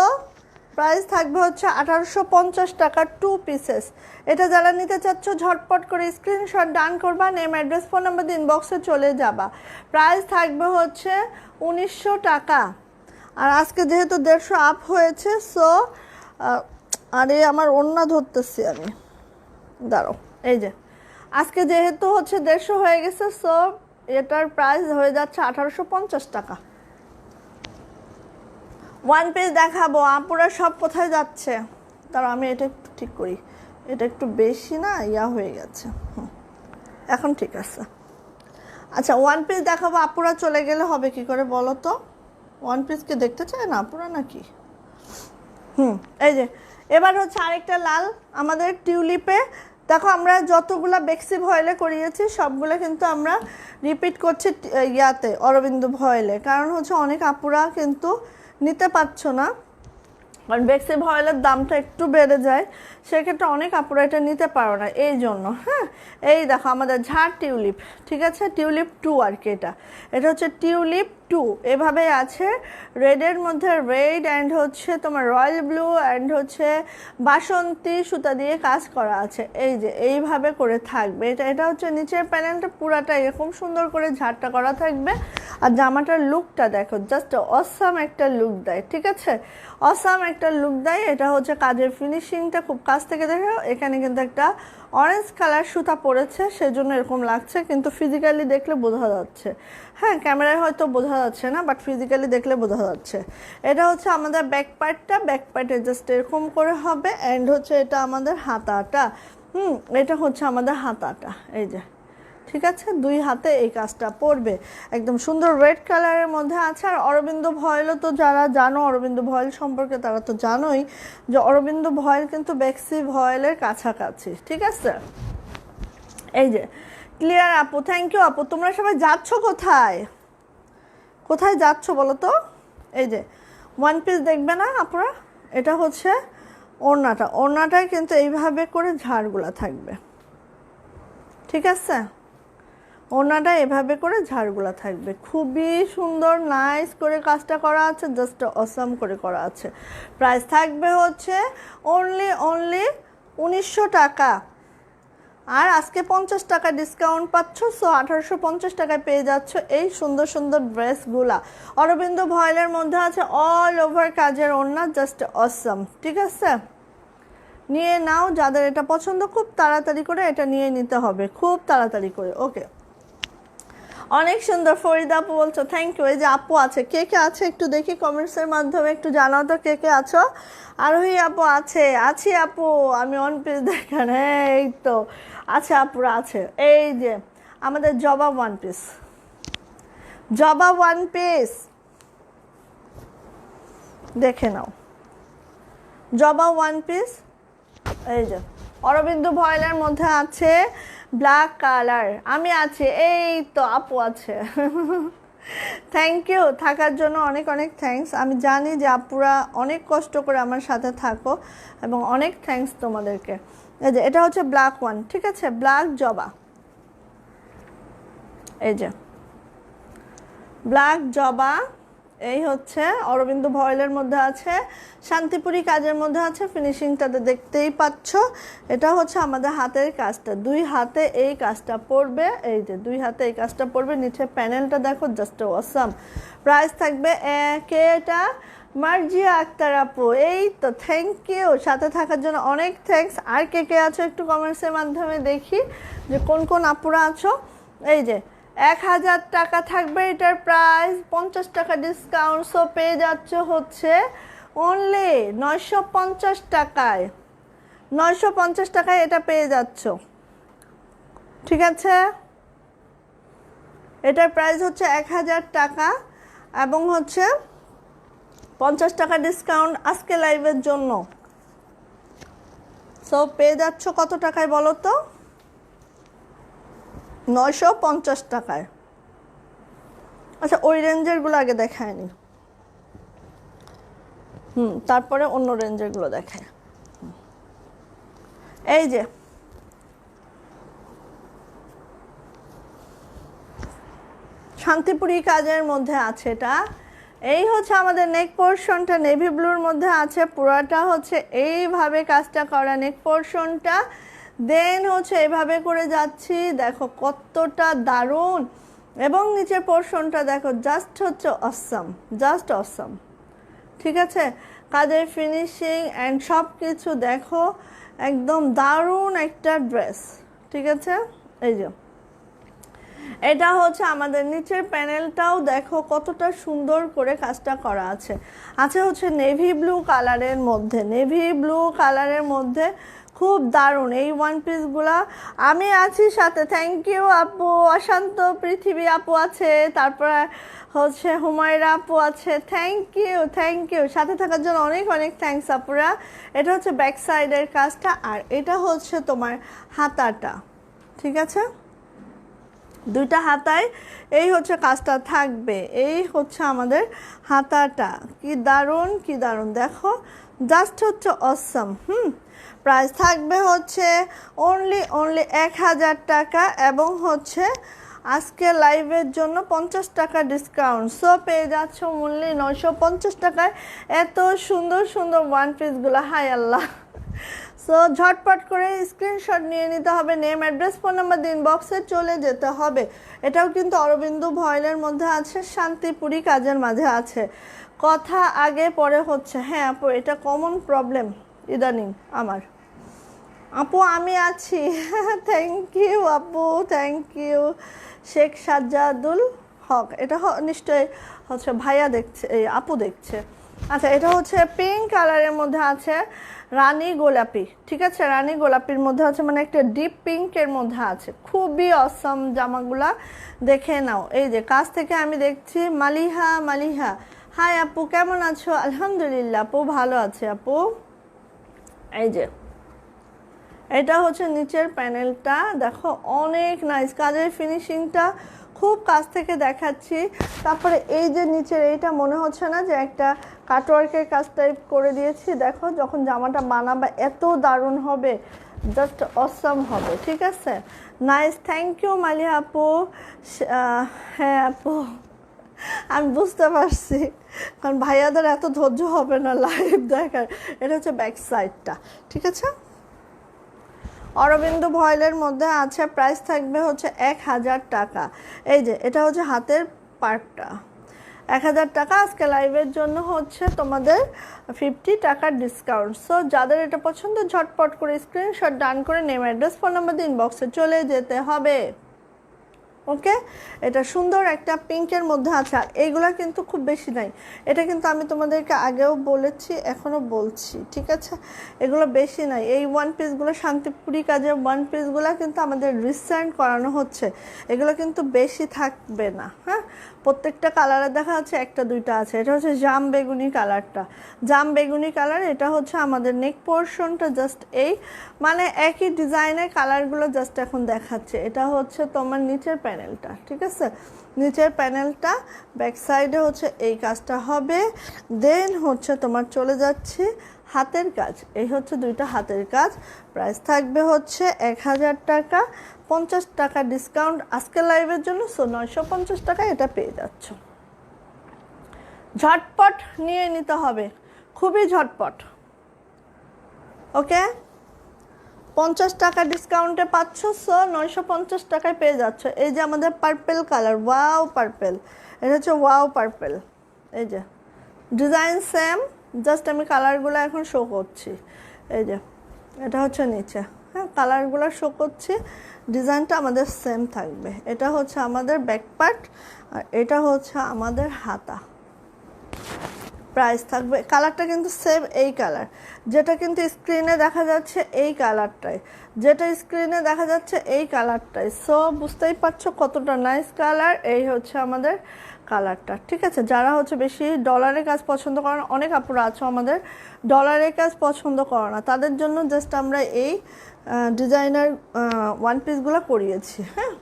প্রাইস থাকবে হচ্ছে 1850 টাকা 2 পিসেস। এটা যারা নিতে চাচ্ছ ঝটপট করে স্ক্রিনশট ডান করবা, নেম অ্যাড্রেস ফোন নাম্বার দিয়ে ইনবক্সে চলে যাবা। প্রাইস থাকবে হচ্ছে 1900 টাকা। আর আজকে যেহেতু 150 আপ হয়েছে, সো আরে আমার ওড়না ধরতেছি আমি, দাঁড়াও এই যে আজকে যেহেতু হচ্ছে 150 হয়ে গেছে, সো এটার প্রাইস হয়ে যাচ্ছে 1850 টাকা। ওয়ান পিস দেখাবো, আপুরা সব কোথায় যাচ্ছে? তার আমি এটা একটু ঠিক করি, এটা একটু বেশি না ইয়া হয়ে গেছে, এখন ঠিক আছে। আচ্ছা ওয়ান পিস দেখাবো, আপুরা চলে গেলে হবে কি করে বলো তো? ওয়ান পিসকে দেখতে চায় না আপুরা নাকি? এই যে এবার হচ্ছে আরেকটা লাল আমাদের টিউলিপে। দেখো আমরা যতগুলা বেক্সি ভয়েলে করিয়েছি সবগুলো কিন্তু আমরা রিপিট করছি ইয়াতে অরবিন্দ ভয়েলে, কারণ হচ্ছে অনেক আপুরা কিন্তু নিতে পারছো না, কারণ বেক্সি ভয়েলের দামটা একটু বেড়ে যায়, সেক্ষেত্রে অনেক আপুরা এটা নিতে পারো না, এই জন্য। হ্যাঁ এই দেখো আমাদের ঝাড় টিউলিপ, ঠিক আছে? টিউলিপ 2 আর কি, এটা হচ্ছে টিউলিপ 2, এভাবে আছে রেডের মধ্যে রেড অ্যান্ড হচ্ছে তোমার রয়্যাল ব্লু অ্যান্ড হচ্ছে বাসন্তী সুতা দিয়ে কাজ করা আছে, এই যে এইভাবে করে থাকবে। এটা হচ্ছে নিচের প্যানেলটা পুরাটা এরকম সুন্দর করে ঝাড়টা করা থাকবে। আর জামাটার লুকটা দেখো, জাস্ট অসাম একটা লুক দেয়, ঠিক আছে? অসাম একটা লুক দেয়। এটা হচ্ছে কাজের ফিনিশিংটা খুব কাছ থেকে দেখো, এখানে কিন্তু একটা অরেঞ্জ কালার সুতা পড়েছে সেজন্য এরকম লাগছে, কিন্তু ফিজিক্যালি দেখলে বোঝা যাচ্ছে। হ্যাঁ ক্যামেরায় হয়তো বোঝা যাচ্ছে না, বাট ফিজিক্যালি দেখলে বোঝা যাচ্ছে। এটা হচ্ছে আমাদের ব্যাক পার্টটা, ব্যাক পার্টে জাস্ট এরকম করে হবে অ্যান্ড হচ্ছে এটা আমাদের হাতাটা, এটা হচ্ছে আমাদের হাতাটা, এই যে ঠিক আছে? দুই হাতে এই কাজটা পড়বে, একদম সুন্দর রেড কালারের মধ্যে আছে। আর অরবিন্দ ভয়েলও তো যারা জানো অরবিন্দ ভয়েল সম্পর্কে তারা তো জানোই যে অরবিন্দ ভয়েল কিন্তু বেক্সি ভয়েলের কাছাকাছি, ঠিক আছে? এই যে ক্লিয়ার আপু, থ্যাংক ইউ আপু। তোমরা সবাই যাচ্ছ কোথায়? কোথায় যাচ্ছ বলো তো? এই যে ওয়ান পিস দেখবে না আপুরা, এটা হচ্ছে ওড়নাটা, ওড়নাটায় কিন্তু এইভাবে করে ঝাড়গুলা থাকবে, ঠিক আছে? ওড়নাটা এভাবে করে ঝাড়গুলা থাকবে, খুবই সুন্দর নাইস করে কাজটা করা আছে, জাস্ট অসাম করে করা আছে। প্রাইস থাকবে হচ্ছে অনলি 1900 টাকা, আর আজকে 50 টাকা ডিসকাউন্ট পাচ্ছ, সো 1850 টাকায় পেয়ে যাচ্ছ এই সুন্দর সুন্দর ড্রেসগুলা। অরবিন্দ ভয়েলের মধ্যে আছে অল ওভার কাজের ওড়না, জাস্ট অসাম, ঠিক আছে? নিয়ে নাও, যাদের এটা পছন্দ খুব তাড়াতাড়ি করে এটা নিয়ে নিতে হবে, খুব তাড়াতাড়ি করে। ওকে অনেক সুন্দর। ফরিদা আপু বলছো থ্যাংক ইউ। এই যে আপু আছে, কে কে আছে একটু দেখি কমেন্টসের মাধ্যমে একটু জানাও তো কে কে আছো। আরোহী আপু আছে, আছি আপু আমি অন পিস দেখেন, হ্যাঁ এই তো আছে আপুরা আছে। এই যে আমাদের জবা ওয়ান পিস, জবা ওয়ান পিস দেখে নাও, জবা ওয়ান পিস। এই যে অরবিন্দু ভয়েলের মধ্যে আছে ব্ল্যাক কালার, আমি আছি, এই তো আপু আছে। থ্যাংক ইউ থাকার জন্য, অনেক অনেক থ্যাঙ্কস। আমি জানি যে আপুরা অনেক কষ্ট করে আমার সাথে থাকো এবং অনেক থ্যাঙ্কস তোমাদেরকে। এই যে এটা হচ্ছে ব্ল্যাক ওয়ান, ঠিক আছে, ব্ল্যাক জবা, এই যে ব্ল্যাক জবা, এই হচ্ছে অরবিন্দু ভয়েলের মধ্যে আছে, শান্তিপুরি কাজের মধ্যে আছে, ফিনিশিংটাতে দেখতেই পাচ্ছ। এটা হচ্ছে আমাদের হাতের কাজটা, দুই হাতে এই কাজটা পড়বে, এই যে দুই হাতে এই কাজটা পড়বে। নিচে প্যানেলটা দেখো, জাস্ট অসাম। প্রাইস থাকবে এটা মার্জিয়া আক্তার আপু, এই তো থ্যাংক ইউ সাথে থাকার জন্য অনেক থ্যাঙ্কস। আর কে কে আছো একটু কমেন্টসের মাধ্যমে দেখি যে কোন কোন আপুরা আছো। এই যে 1000 টাকা থাকবে এটার প্রাইস, 50 টাকা ডিসকাউন্ট, সো পেয়ে যাচ্ছ হচ্ছে অনলি 950 টাকায়। 950 টাকায় এটা পেয়ে যাচ্ছ, ঠিক আছে। এটার প্রাইস হচ্ছে 1000 টাকা এবং হচ্ছে 50 টাকা ডিসকাউন্ট আজকে লাইভের জন্য। সো পেয়ে যাচ্ছ কত টাকায় বলো তো? 950 টাকায়। আচ্ছা ওই রেঞ্জেরগুলো আগে দেখায়নি, তারপরে অন্য রেঞ্জেরগুলো দেখায়। এই যে শান্তিপুরি কাজের মধ্যে আছে এটা। এই হচ্ছে আমাদের নেক পোর্শনটা, নেভি ব্লুর মধ্যে আছে, পুরাটা হচ্ছে এইভাবে কাজটা করা নেক পোর্শনটা। দেন হচ্ছে এভাবে করে যাচ্ছি, দেখো কতটা দারুণ। এবং নিচের পোর্শনটা দেখো, জাস্ট হচ্ছে অসাম, জাস্ট অসাম, ঠিক আছে। কাজের ফিনিশিং অ্যান্ড সব কিছু দেখো, একদম দারুণ একটা ড্রেস, ঠিক আছে। এই যে এটা হচ্ছে আমাদের নিচের প্যানেলটাও দেখো কতটা সুন্দর করে কাজটা করা আছে। আছে হচ্ছে নেভি ব্লু কালারের মধ্যে, নেভি ব্লু কালারের মধ্যে খুব দারুণ এই ওয়ান পিসগুলা। আমি আছি সাথে, থ্যাংক ইউ আপু। অশান্ত পৃথিবী আপু আছে, তারপরে হচ্ছে হুমায়রা আপু আছে, থ্যাংক ইউ সাথে থাকার জন্য অনেক অনেক থ্যাংকস আপুরা। এটা হচ্ছে ব্যাক সাইডের কাজটা, আর এটা হচ্ছে তোমার হাতাটা, ঠিক আছে। দুইটা হাতায় এই হচ্ছে কাজটা থাকবে, এই হচ্ছে আমাদের হাতাটা। কি দারুণ, কি দারুণ দেখো, জাস্ট হচ্ছে অসাম। প্রাইস থাকবে হচ্ছে অনলি 1000 টাকা এবং হচ্ছে আজকে লাইভের জন্য 50 টাকা ডিসকাউন্ট। সো পেয়ে যাচ্ছ মূল্য 950 টাকায় এত সুন্দর সুন্দর ওয়ান পিসগুলো। হাই আল্লাহ। সো ঝটপট করে স্ক্রিনশট নিয়ে নিতে হবে, নেম অ্যাড্রেস ফোন নাম্বার দিন বক্সে চলে যেতে হবে। এটাও কিন্তু অরবিন্দু ভয়েলের মধ্যে আছে, শান্তিপুরি কাজের মাঝে আছে। কথা আগে পরে হচ্ছে, হ্যাঁ আপু এটা কমন প্রবলেম ইদানিং আমার। আপু আমি আছি, থ্যাংক ইউ আপু, থ্যাংক ইউ। শেখ সাজ্জাদুল হক, এটা নিশ্চয়ই হচ্ছে ভাইয়া দেখছে, এই আপু দেখছে। আচ্ছা এটা হচ্ছে পিঙ্ক কালারের মধ্যে আছে, রানী গোলাপি, ঠিক আছে, রানী গোলাপির মধ্যে আছে, মানে একটা ডিপ পিঙ্কের মধ্যে আছে। খুবই অসম জামাগুলা, দেখে নাও। এই যে কাছ থেকে আমি দেখছি, মালিহা হাই আপু কেমন আছো? আলহামদুলিল্লাহ আপু ভালো আছে আপু। এই যে এটা হচ্ছে নিচের প্যানেলটা দেখো, অনেক নাইস কাজের ফিনিশিংটা, খুব কাছ থেকে দেখাচ্ছি। তারপরে এই যে নিচের এইটা মনে হচ্ছে না যে একটা কাটওয়ার্কের কাজ টাইপ করে দিয়েছি, দেখো যখন জামাটা বানাবা এত দারুণ হবে, জাস্ট অসাম হবে, ঠিক আছে। নাইস, থ্যাংক ইউ মালিহা আপু। হ্যাঁ আপু আমি বুঝতে পারছি, কারণ ভাইয়াদের এত ধৈর্য হবে না লাইভ দেখার। এটা হচ্ছে ব্যাক সাইডটা, ঠিক আছে। অরবিন্দু ভয়েলের মধ্যে আছে, প্রাইস থাকবে হচ্ছে 1000 টাকা। এই যে এটা হচ্ছে হাতের পার্টটা, 1000 টাকা। আজকে লাইভের জন্য হচ্ছে তোমাদের 50 টাকার ডিসকাউন্ট। সো যাদের এটা পছন্দ ঝটপট করে স্ক্রিনশট ডান করে নেম অ্যাড্রেস ফোন নাম্বার দিন বক্সে চলে যেতে হবে। ওকে, এটা সুন্দর একটা পিঙ্কের মধ্যে আছে। আর এইগুলা কিন্তু খুব বেশি নাই, এটা কিন্তু আমি তোমাদেরকে আগেও বলেছি, এখনও বলছি, ঠিক আছে? এগুলো বেশি নাই। এই ওয়ান পিসগুলো শান্তিপুরি কাজের ওয়ান পিসগুলো কিন্তু আমাদের রিসেন্ট করানো হচ্ছে, এগুলো কিন্তু বেশি থাকবে না। হ্যাঁ, প্রত্যেকটা কালারে দেখা যাচ্ছে একটা দুইটা আছে। এটা হচ্ছে জাম বেগুনি কালারটা, জাম বেগুনি কালার। এটা হচ্ছে আমাদের নেক পোর্শনটা জাস্ট এই মানে একই ডিজাইনের কালারগুলো জাস্ট এখন দেখাচ্ছে। এটা হচ্ছে তোমার নিচের প্যানেলটা, ঠিক আছে? নিচের প্যানেলটা, ব্যাক সাইডে হচ্ছে এই কাজটা হবে। দেন হচ্ছে তোমার চলে যাচ্ছে হাতের কাজ, এই হচ্ছে দুইটা হাতের কাজ। প্রাইস থাকবে হচ্ছে 1000 টাকা, 50 টাকা ডিসকাউন্ট আজকের লাইভের জন্য। সো 950 টাকা এটা পেয়ে যাচ্ছ। ঝটপট নিয়ে নিতে হবে, খুবই ঝটপট। ওকে, 50 টাকা ডিসকাউন্টে পাচ্ছ, সো 950 টাকায় পেয়ে যাচ্ছ। এই যে আমাদের পার্পেল কালার, ওয়াও পার্পেল, এটা হচ্ছে ওয়াও পার্পেল। এই যে ডিজাইন সেম, জাস্ট আমি কালারগুলো এখন শো করছি। এই যে এটা হচ্ছে নিচে, হ্যাঁ, কালারগুলো শো করছি, ডিজাইনটা আমাদের সেম থাকবে। এটা হচ্ছে আমাদের ব্যাক পার্ট, আর এটা হচ্ছে আমাদের হাতা। প্রাইস থাকবে, কালারটা কিন্তু সেম এই কালার, যেটা কিন্তু স্ক্রিনে দেখা যাচ্ছে এই কালারটাই, যেটা স্ক্রিনে দেখা যাচ্ছে এই কালারটাই। সো বুঝতেই পারছো কতটা নাইস কালার। এই হচ্ছে আমাদের কালারটা, ঠিক আছে? যারা হচ্ছে বেশি ডলারের কাজ পছন্দ করে না, অনেক আপুরা আছো আমাদের ডলারের কাজ পছন্দ করো না, তাদের জন্য জাস্ট আমরা এই ডিজাইনার ওয়ান পিসগুলো করিয়েছি। হ্যাঁ,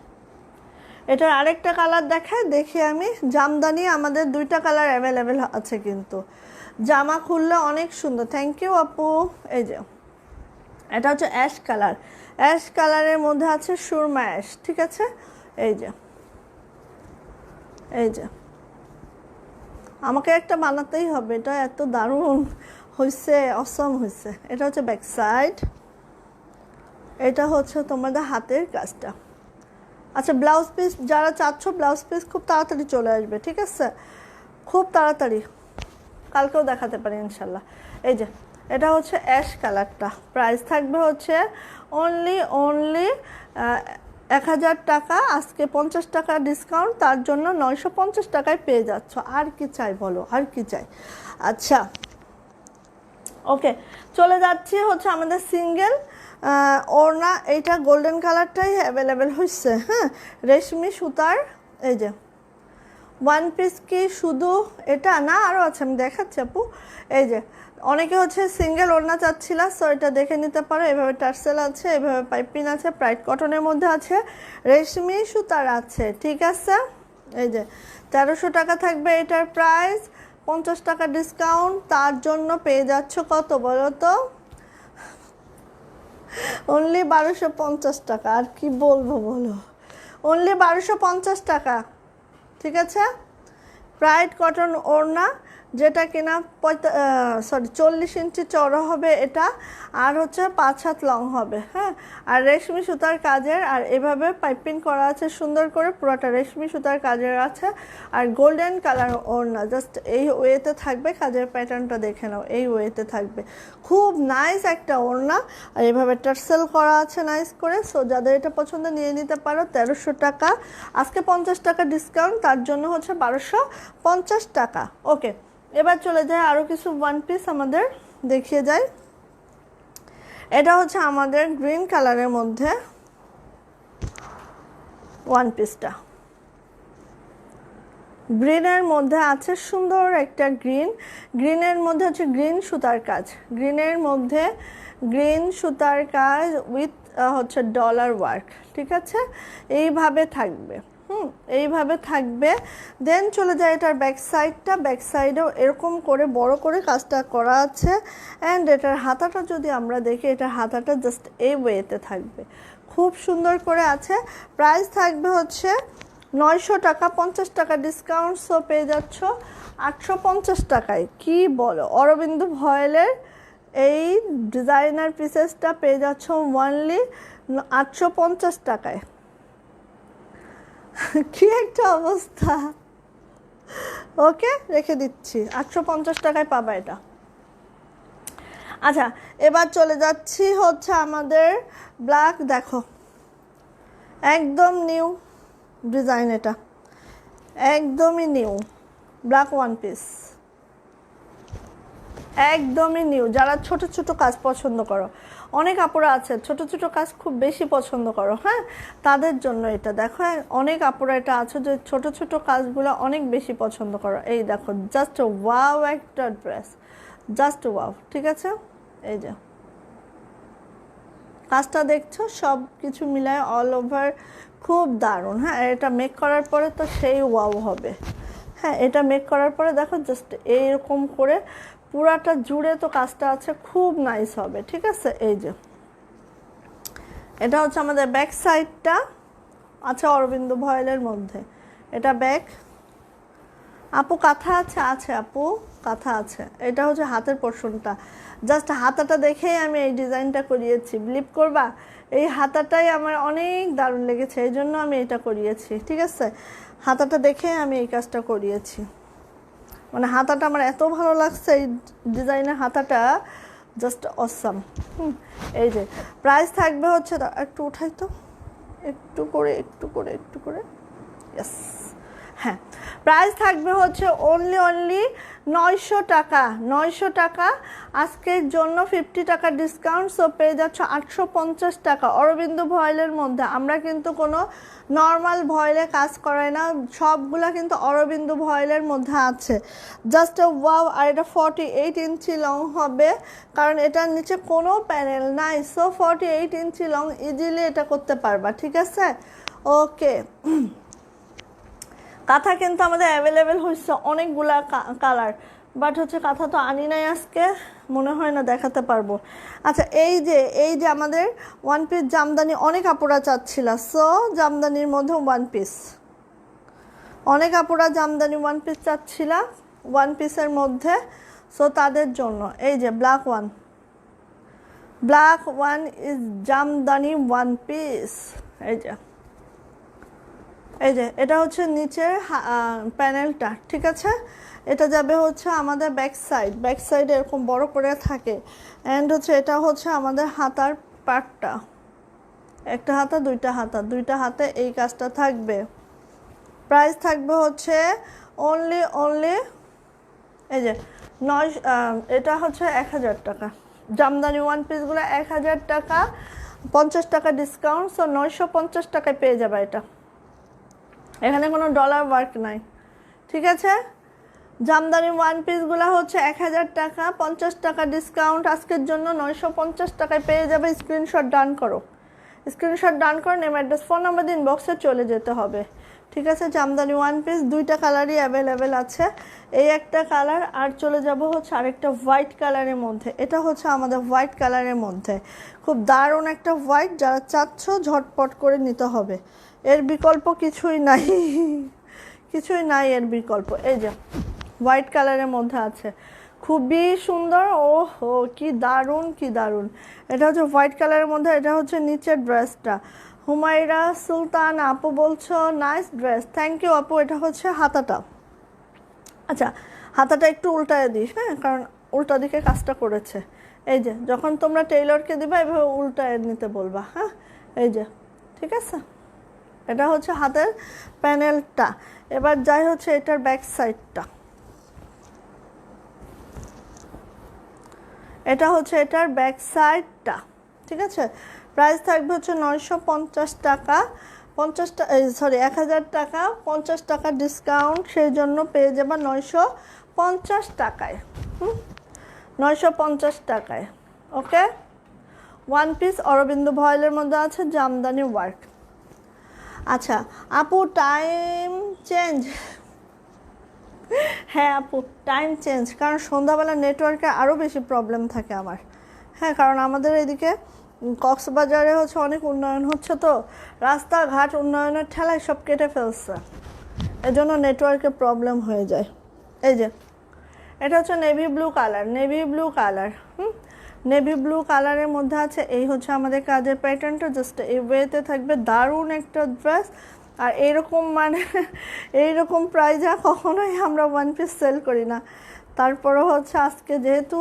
এটার আরেকটা কালার দেখায়, দেখি আমি। জামদানি আমাদের দুইটা কালার অ্যাভেলেবেল আছে, কিন্তু জামা খুললে অনেক সুন্দর। থ্যাংক ইউ আপু। এই যে এটা হচ্ছে অ্যাশ কালার, অ্যাশ কালারের মধ্যে আছে সুরমা অ্যাশ, ঠিক আছে? এই যে এই যে আমাকে একটা বানাতেই হবে, এটা এত দারুণ হয়েছে, অসম হয়েছে। এটা হচ্ছে ব্যাক সাইড, এটা হচ্ছে তোমাদের হাতের কাজটা। আচ্ছা, ব্লাউজ পিস যারা চাচ্ছ, ব্লাউজ পিস খুব তাড়াতাড়ি চলে আসবে, ঠিক আছে? খুব তাড়াতাড়ি, কালকেও দেখাতে পারি ইনশাল্লাহ। এই যে এটা হচ্ছে অ্যাশ কালারটা, প্রাইস থাকবে হচ্ছে অনলি 1000 টাকা। আজকে 50 টাকা ডিসকাউন্ট, তার জন্য 950 টাকায় পেয়ে যাচ্ছ। আর কি চাই বলো, আর কি চাই? আচ্ছা, ওকে, চলে যাচ্ছি হচ্ছে আমাদের সিঙ্গেল ওড়না। এইটা গোল্ডেন কালারটাই অ্যাভেলেবেল হচ্ছে। হ্যাঁ, রেশমি সুতার। এই যে ওয়ান পিস কি শুধু এটা না, আরও আছে, আমি দেখাচ্ছি আপু। এই যে অনেকে হচ্ছে সিঙ্গেল ওড়না চাচ্ছিলা, সো এটা দেখে নিতে পারো। এভাবে টার্সেল আছে, এভাবে পাইপিং আছে, প্রাইড কটনের মধ্যে আছে, রেশমি সুতার আছে, ঠিক আছে? এই যে 1300 টাকা থাকবে এটার প্রাইস, 50 টাকা ডিসকাউন্ট, তার জন্য পেয়ে যাচ্ছ কত বলো তো? অনলি 1250 টাকা। আর কি বলবো বলো, অনলি 1250 টাকা, ঠিক আছে? প্রাইড কটন ওড়না, যেটা কিনা 40 ইঞ্চি চওড়া হবে এটা, আর হচ্ছে 5 হাত লং হবে। হ্যাঁ, আর রেশমি সুতার কাজের, আর এভাবে পাইপিং করা আছে সুন্দর করে, পুরোটা রেশমি সুতার কাজের আছে। আর গোল্ডেন কালার ওড়না, জাস্ট এই ওয়েতে থাকবে, কাজের প্যাটার্নটা দেখে নাও, এই ওয়েতে থাকবে। খুব নাইস একটা ওড়না, আর এভাবে টার্সেল করা আছে নাইস করে। সো যাদের এটা পছন্দ নিয়ে নিতে পারো। 1300 টাকা, আজকে 50 টাকা ডিসকাউন্ট, তার জন্য হচ্ছে 1250 টাকা। ওকে, এবার চলে যায় আরও কিছু ওয়ান পিস আমাদের দেখিয়ে যায়। এটা হচ্ছে আমাদের গ্রিন কালারের মধ্যে ওয়ান পিসটা, গ্রিনের মধ্যে আছে সুন্দর একটা গ্রিনের মধ্যে হচ্ছে গ্রিন সুতার কাজ, গ্রিনের মধ্যে গ্রিন সুতার কাজ উইথ হচ্ছে ডলার ওয়ার্ক, ঠিক আছে? এইভাবে থাকবে, এইভাবে থাকবে। দেন চলে যায় এটার ব্যাক সাইডটা, ব্যাক সাইডেও এরকম করে বড় করে কাজটা করা আছে। অ্যান্ড এটার হাতাটা যদি আমরা দেখি, এটার হাতাটা জাস্ট এই ওয়েতে থাকবে, খুব সুন্দর করে আছে। প্রাইস থাকবে হচ্ছে 900 টাকা, 50 টাকা ডিসকাউন্ট, সো পেয়ে যাচ্ছ 850 টাকায়। কি বলো, অরবিন্দ ভয়েলের এই ডিজাইনার পিসেসটা পেয়ে যাচ্ছ অনলি 850 টাকায়। কি একটা অবস্থা। ওকে, রেখে দিচ্ছি, 850 টাকায় পাবা এটা। আচ্ছা, এবার চলে যাচ্ছি হচ্ছে আমাদের ব্ল্যাক, দেখো একদম নিউ, ডিজাইন এটা একদমই নিউ ব্ল্যাক ওয়ান পিস, একদমই নিউ। যারা ছোট ছোট কাজ পছন্দ করো, অনেক আপুরা আছে ছোট ছোট কাজ খুব বেশি পছন্দ করো, হ্যাঁ, তাদের জন্য এটা দেখো। অনেক আপুরা এটা আছে যে ছোট ছোট কাজগুলো অনেক বেশি পছন্দ করো। এই দেখো জাস্ট ওয়াও একটা ড্রেস, জাস্ট ওয়াও। ঠিক আছে, এই যে কাজটা দেখছো, সব কিছু মিলায় অল ওভার খুব দারুণ। হ্যাঁ, এটা মেক করার পরে তো সেই ওয়াও হবে। হ্যাঁ, এটা মেক করার পরে দেখো জাস্ট এইরকম করে পুরাটা জুড়ে তো কাজটা আছে, খুব নাইস হবে। ঠিক আছে, এই যে এটা হচ্ছে আমাদের ব্যাক সাইডটা আছে অরবিন্দ ভয়েলের মধ্যে। এটা ব্যাক। আপু কাঁথা আছে? আছে আপু, কাঁথা আছে। এটা হচ্ছে হাতের পোর্শনটা, জাস্ট হাতাটা দেখেই আমি এই ডিজাইনটা করিয়েছি। বিলিভ করবা, এই হাতাটাই আমার অনেক দারুণ লেগেছে, এই জন্য আমি এটা করিয়েছি। ঠিক আছে, হাতাটা দেখে আমি এই কাজটা করিয়েছি। মানে হাতাটা আমার এত ভালো লাগছে, এই ডিজাইনের হাতাটা জাস্ট অসাম। এই যে প্রাইস থাকবে হচ্ছে, একটু উঠাই তো, একটু করে একটু করে একটু করে, ইয়েস। হ্যাঁ, প্রাইস থাকবে হচ্ছে অনলি 900 টাকা। 900 টাকা আজকের জন্য 50 টাকা ডিসকাউন্ট, সো পেয়ে যাচ্ছ 850 টাকা অরবিন্দ ভয়েলের মধ্যে। আমরা কিন্তু কোনো নর্মাল ভয়েলে কাজ করাই না, সবগুলা কিন্তু অরবিন্দ ভয়েলের মধ্যে আছে। Just wow. আর এটা 48 ইঞ্চি লং হবে, কারণ এটার নিচে কোনো প্যানেল নাই, সো 48 ইঞ্চি লং ইজিলি এটা করতে পারবা। ঠিক আছে, ওকে। কাঁথা কিন্তু আমাদের অ্যাভেলেবেল হচ্ছে অনেকগুলা কালার, বাট হচ্ছে কাঁথা তো আনি নাই আজকে, মনে হয় না দেখাতে পারবো। আচ্ছা, এই যে আমাদের ওয়ান পিস জামদানি অনেক আপুরা চাচ্ছিল, সো জামদানির মধ্যে ওয়ান পিস, অনেক আপুরা জামদানি ওয়ান পিস চাচ্ছিল ওয়ান পিসের মধ্যে, সো তাদের জন্য এই যে black one is Jamdani one piece. এই যে এটা হচ্ছে নিচের প্যানেলটা। ঠিক আছে, এটা যাবে হচ্ছে আমাদের ব্যাক সাইড এরকম বড় করে থাকে। অ্যান্ড হচ্ছে এটা হচ্ছে আমাদের হাতার পার্টটা, একটা হাতা দুইটা হাতে এই কাজটা থাকবে। প্রাইস থাকবে হচ্ছে অনলি এই যে এটা হচ্ছে 1000 টাকা। জামদানি ওয়ান পিসগুলো 1000 টাকা, 50 টাকা ডিসকাউন্ট, সো 950 টাকায় পেয়ে যাবে এটা। এখানে কোনো ডলার ওয়ার্ক নাই। ঠিক আছে, জামদানি ওয়ান পিসগুলো হচ্ছে 1000 টাকা, 50 টাকা ডিসকাউন্ট, আজকের জন্য 950 টাকায় পেয়ে যাবে। স্ক্রিনশট ডান করো, নেম, অ্যাড্রেস, ফোন নাম্বার দিন, বক্সে চলে যেতে হবে। ঠিক আছে, জামদানি ওয়ান পিস দুইটা কালারই অ্যাভেলেবেল আছে। এই একটা কালার, আর চলে যাব হচ্ছে আরেকটা হোয়াইট কালারের মধ্যে। এটা হচ্ছে আমাদের হোয়াইট কালারের মধ্যে, খুব দারুণ একটা হোয়াইট। যারা চাচ্ছ ঝটপট করে নিতে হবে, এর বিকল্প কিছুই নাই এর বিকল্প। এই যে হোয়াইট কালারের মধ্যে আছে, খুবই সুন্দর। ওহো, কি দারুণ। এটা হচ্ছে হোয়াইট কালারের মধ্যে, এটা হচ্ছে নিচের ড্রেসটা। হুমায়রা সুলতান আপু বলছো নাইস ড্রেস, থ্যাংক ইউ আপু। এটা হচ্ছে হাতাটা। আচ্ছা, হাতাটা একটু উল্টায় দিস, হ্যাঁ, কারণ উল্টা দিকে কাজটা করেছে। এই যে যখন তোমরা টেইলরকে দিবা এভাবে উল্টায় নিতে বলবা, হ্যাঁ, এই যে। ঠিক আছে, এটা হচ্ছে হাতের প্যানেলটা। এবার যাই হচ্ছে এটার ব্যাক সাইডটা, এটা হচ্ছে এটার ব্যাক সাইডটা। ঠিক আছে, প্রাইস থাকবে হচ্ছে 950 টাকা, 1000 টাকা, 50 টাকা ডিসকাউন্ট, সেই জন্য পেয়ে যাবে 950 টাকায়। 950 টাকায়। ওকে, ওয়ান পিস অরবিন্দ ভয়েলের মধ্যে আছে জামদানি ওয়ার্ক। আচ্ছা আপু, টাইম চেঞ্জ? হ্যাঁ আপু, টাইম চেঞ্জ, কারণ সন্ধ্যাবেলা নেটওয়ার্কে আরও বেশি প্রবলেম থাকে আমার। হ্যাঁ, কারণ আমাদের এদিকে কক্সবাজারে হচ্ছে অনেক উন্নয়ন হচ্ছে, তো রাস্তাঘাট উন্নয়নের ঠেলায় সব কেটে ফেলছে, এজন্য নেটওয়ার্কে প্রবলেম হয়ে যায়। এই যে এটা হচ্ছে navy blue colour. Navy blue কালারের মধ্যে আছে। এই হচ্ছে আমাদের কাজের প্যাটার্নটা, জাস্ট এই ওয়েতে থাকবে। দারুণ একটা ড্রেস। আর এইরকম প্রাইজে কখনোই আমরা ওয়ান পিস সেল করি না। তারপরে হচ্ছে আজকে যেহেতু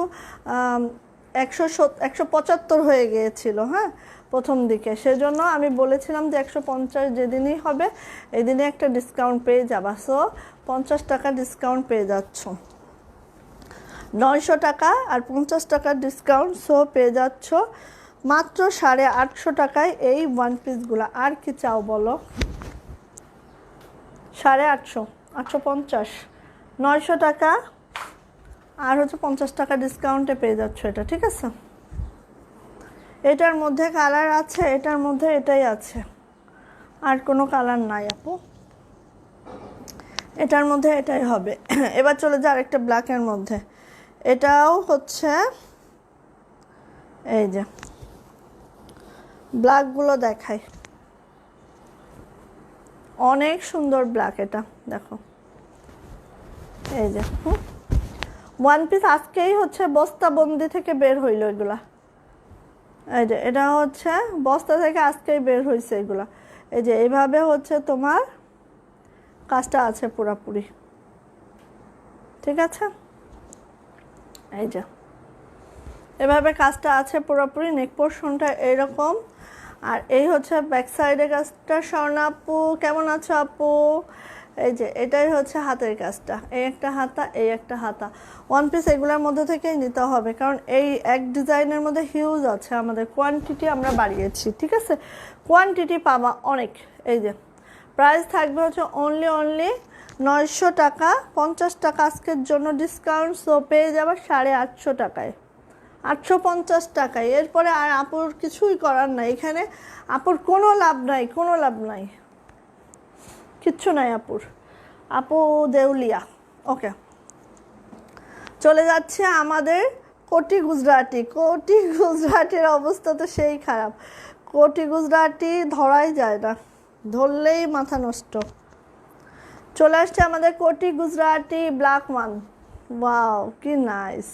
175 হয়ে গিয়েছিল, হ্যাঁ, প্রথম দিকে, সেজন্য আমি বলেছিলাম যে 150 যেদিনই হবে এই দিনে একটা ডিসকাউন্ট পেয়ে যাবা। সো 50 টাকা ডিসকাউন্ট পেয়ে যাচ্ছ, 900 টাকা আর 50 টাকার ডিসকাউন্ট। সো পেয়ে যাচ্ছ মাত্র 850 টাকায় এই ওয়ান পিসগুলো। আর কি চাও বলো? 850, 850, 900 টাকা আর হচ্ছে 50 টাকা ডিসকাউন্টে পেয়ে যাচ্ছ এটা, ঠিক আছে? এটার মধ্যে কালার আছে, এটার মধ্যে এটাই আছে, আর কোনো কালার নাই আপু, এটার মধ্যে এটাই হবে। এবার চলে যায় আরেকটা ব্ল্যাকের মধ্যে, এটাও হচ্ছে এই যে ব্ল্যাকগুলো দেখাই, অনেক সুন্দর ব্ল্যাক। এটা দেখো, এই যে ওয়ান পিস আজকেই হচ্ছে বস্তাবন্দি থেকে বের হইলো এগুলা। এই যে এটা হচ্ছে বস্তা থেকে আজকেই বের হয়েছে এগুলা। এই যে এইভাবে হচ্ছে তোমার কাজটা আছে পুরাপুরি, ঠিক আছে? এই যে এভাবে কাজটা আছে পুরোপুরি, নেক পোর্শনটা এরকম। আর এই হচ্ছে ব্যাক সাইডের কাজটা। স্বর্ণা আপু কেমন আছো আপু? এই যে এটাই হচ্ছে হাতের কাজটা, এই একটা হাতা, এই একটা হাতা। ওয়ান পিস এগুলোর মধ্যে থেকেই নিতে হবে, কারণ এই এক ডিজাইনের মধ্যে হিউজ আছে, আমাদের কোয়ান্টিটি আমরা বাড়িয়েছি, ঠিক আছে? কোয়ান্টিটি পাবা অনেক। এই যে প্রাইস থাকবে হচ্ছে অনলি 900 টাকা, 50 টাকা আজকের জন্য ডিসকাউন্ট। সো পেয়ে যাবে 850 টাকায়, 850 টাকায়। এরপরে আর আপুর কিছুই করার নাই, এখানে আপুর কোনো লাভ নাই, কোনো লাভ নাই, কিচ্ছু নাই আপুর, আপু দেউলিয়া। ওকে, চলে যাচ্ছে আমাদের কোটি গুজরাটি। কোটি গুজরাটির অবস্থা তো সেই খারাপ, কোটি গুজরাটি ধরাই যায় না, ধরলেই মাথা নষ্ট। চলে আসছে আমাদের কোটি গুজরাটি ব্ল্যাক ওয়ান। ওয়াও কি নাইস,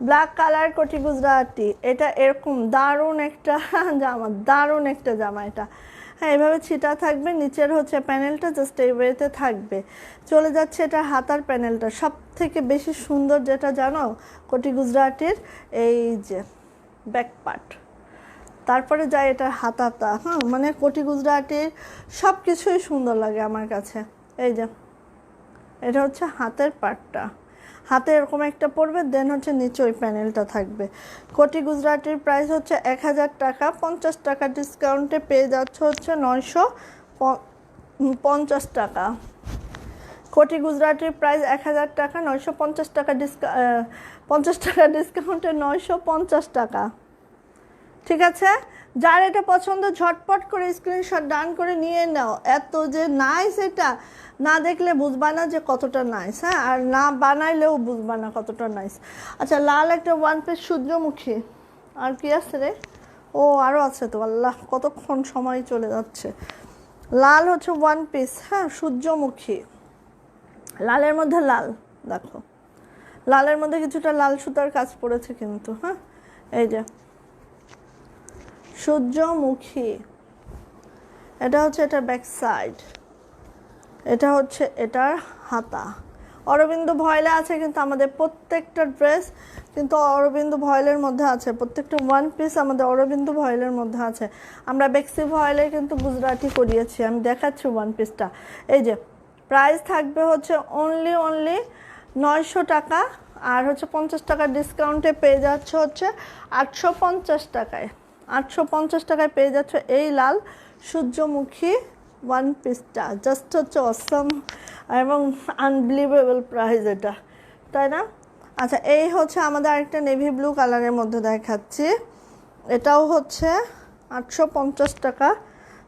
ব্ল্যাক কালার কোটি গুজরাটি। এটা এরকম দারুণ একটা জামা, দারুণ একটা জামা এটা। হ্যাঁ, এভাবে ছিটা থাকবে, নিচের হচ্ছে প্যানেলটা জাস্ট এই ওয়েতে থাকবে। চলে যাচ্ছে এটা হাতার প্যানেলটা, সব থেকে বেশি সুন্দর যেটা জানো কোটি গুজরাটির, এই যে ব্যাক পার্ট, তারপরে যায় এটার হাতাটা। হ্যাঁ, মানে কোটি গুজরাটির সব কিছুই সুন্দর লাগে আমার কাছে। এই যে এটা হচ্ছে হাতের পার্টটা, হাতে এরকম একটা পড়বে, দেন হচ্ছে নিচে ওই প্যানেলটা থাকবে। কোটি গুজরাটির প্রাইস হচ্ছে 1000 টাকা, 50 টাকা ডিসকাউন্টে পেয়ে যাচ্ছে হচ্ছে 950 টাকা। কোটি গুজরাটির প্রাইস 1000 টাকা, 950 টাকা 50 টাকা ডিসকাউন্টে 950 টাকা, ঠিক আছে? যার এটা পছন্দ ঝটপট করে স্ক্রিনশট ডান করে নিয়ে নাও। এত যে নাইস, এটা না দেখলে বুঝবা না যে কতটা নাইস। হ্যাঁ, আর না বানাইলেও বুঝবা না কতটা নাইস। আচ্ছা, লাল একটা ওয়ান পিস সূর্যমুখী, আর কি আছে রে? ও আরও আছে তো, আল্লাহ কতক্ষণ সময় চলে যাচ্ছে। লাল হচ্ছে ওয়ান পিস, হ্যাঁ সূর্যমুখী, লালের মধ্যে লাল, দেখো লালের মধ্যে কিছুটা লাল সুতার কাজ পড়েছে কিন্তু। হ্যাঁ, এই যে সূর্যমুখী, এটা হচ্ছে এটার ব্যাক সাইড, এটা হচ্ছে এটার হাতা। অরবিন্দ ভয়েলে আছে কিন্তু আমাদের প্রত্যেকটা ড্রেস কিন্তু অরবিন্দ ভয়েলের মধ্যে আছে, প্রত্যেকটা ওয়ান পিস আমাদের অরবিন্দ ভয়েলের মধ্যে আছে। আমরা বেক্সি ভয়েলে কিন্তু গুজরাটি করিয়েছি, আমি দেখাচ্ছি ওয়ান পিসটা। এই যে প্রাইস থাকবে হচ্ছে অনলি 900 টাকা, আর হচ্ছে 50 টাকা ডিসকাউন্টে পেয়ে যাচ্ছে হচ্ছে 850 টাকায়। 850 টাকায় পেয়ে যাচ্ছে এই লাল সূর্যমুখী ওয়ান পিসটা, জাস্ট হচ্ছে অসম এবং আনবিলিভেবল প্রাইস এটা, তাই না? আচ্ছা, এই হচ্ছে আমাদের আরেকটা নেভি ব্লু কালারের মধ্যে দেখাচ্ছি, এটাও হচ্ছে 850 টাকা,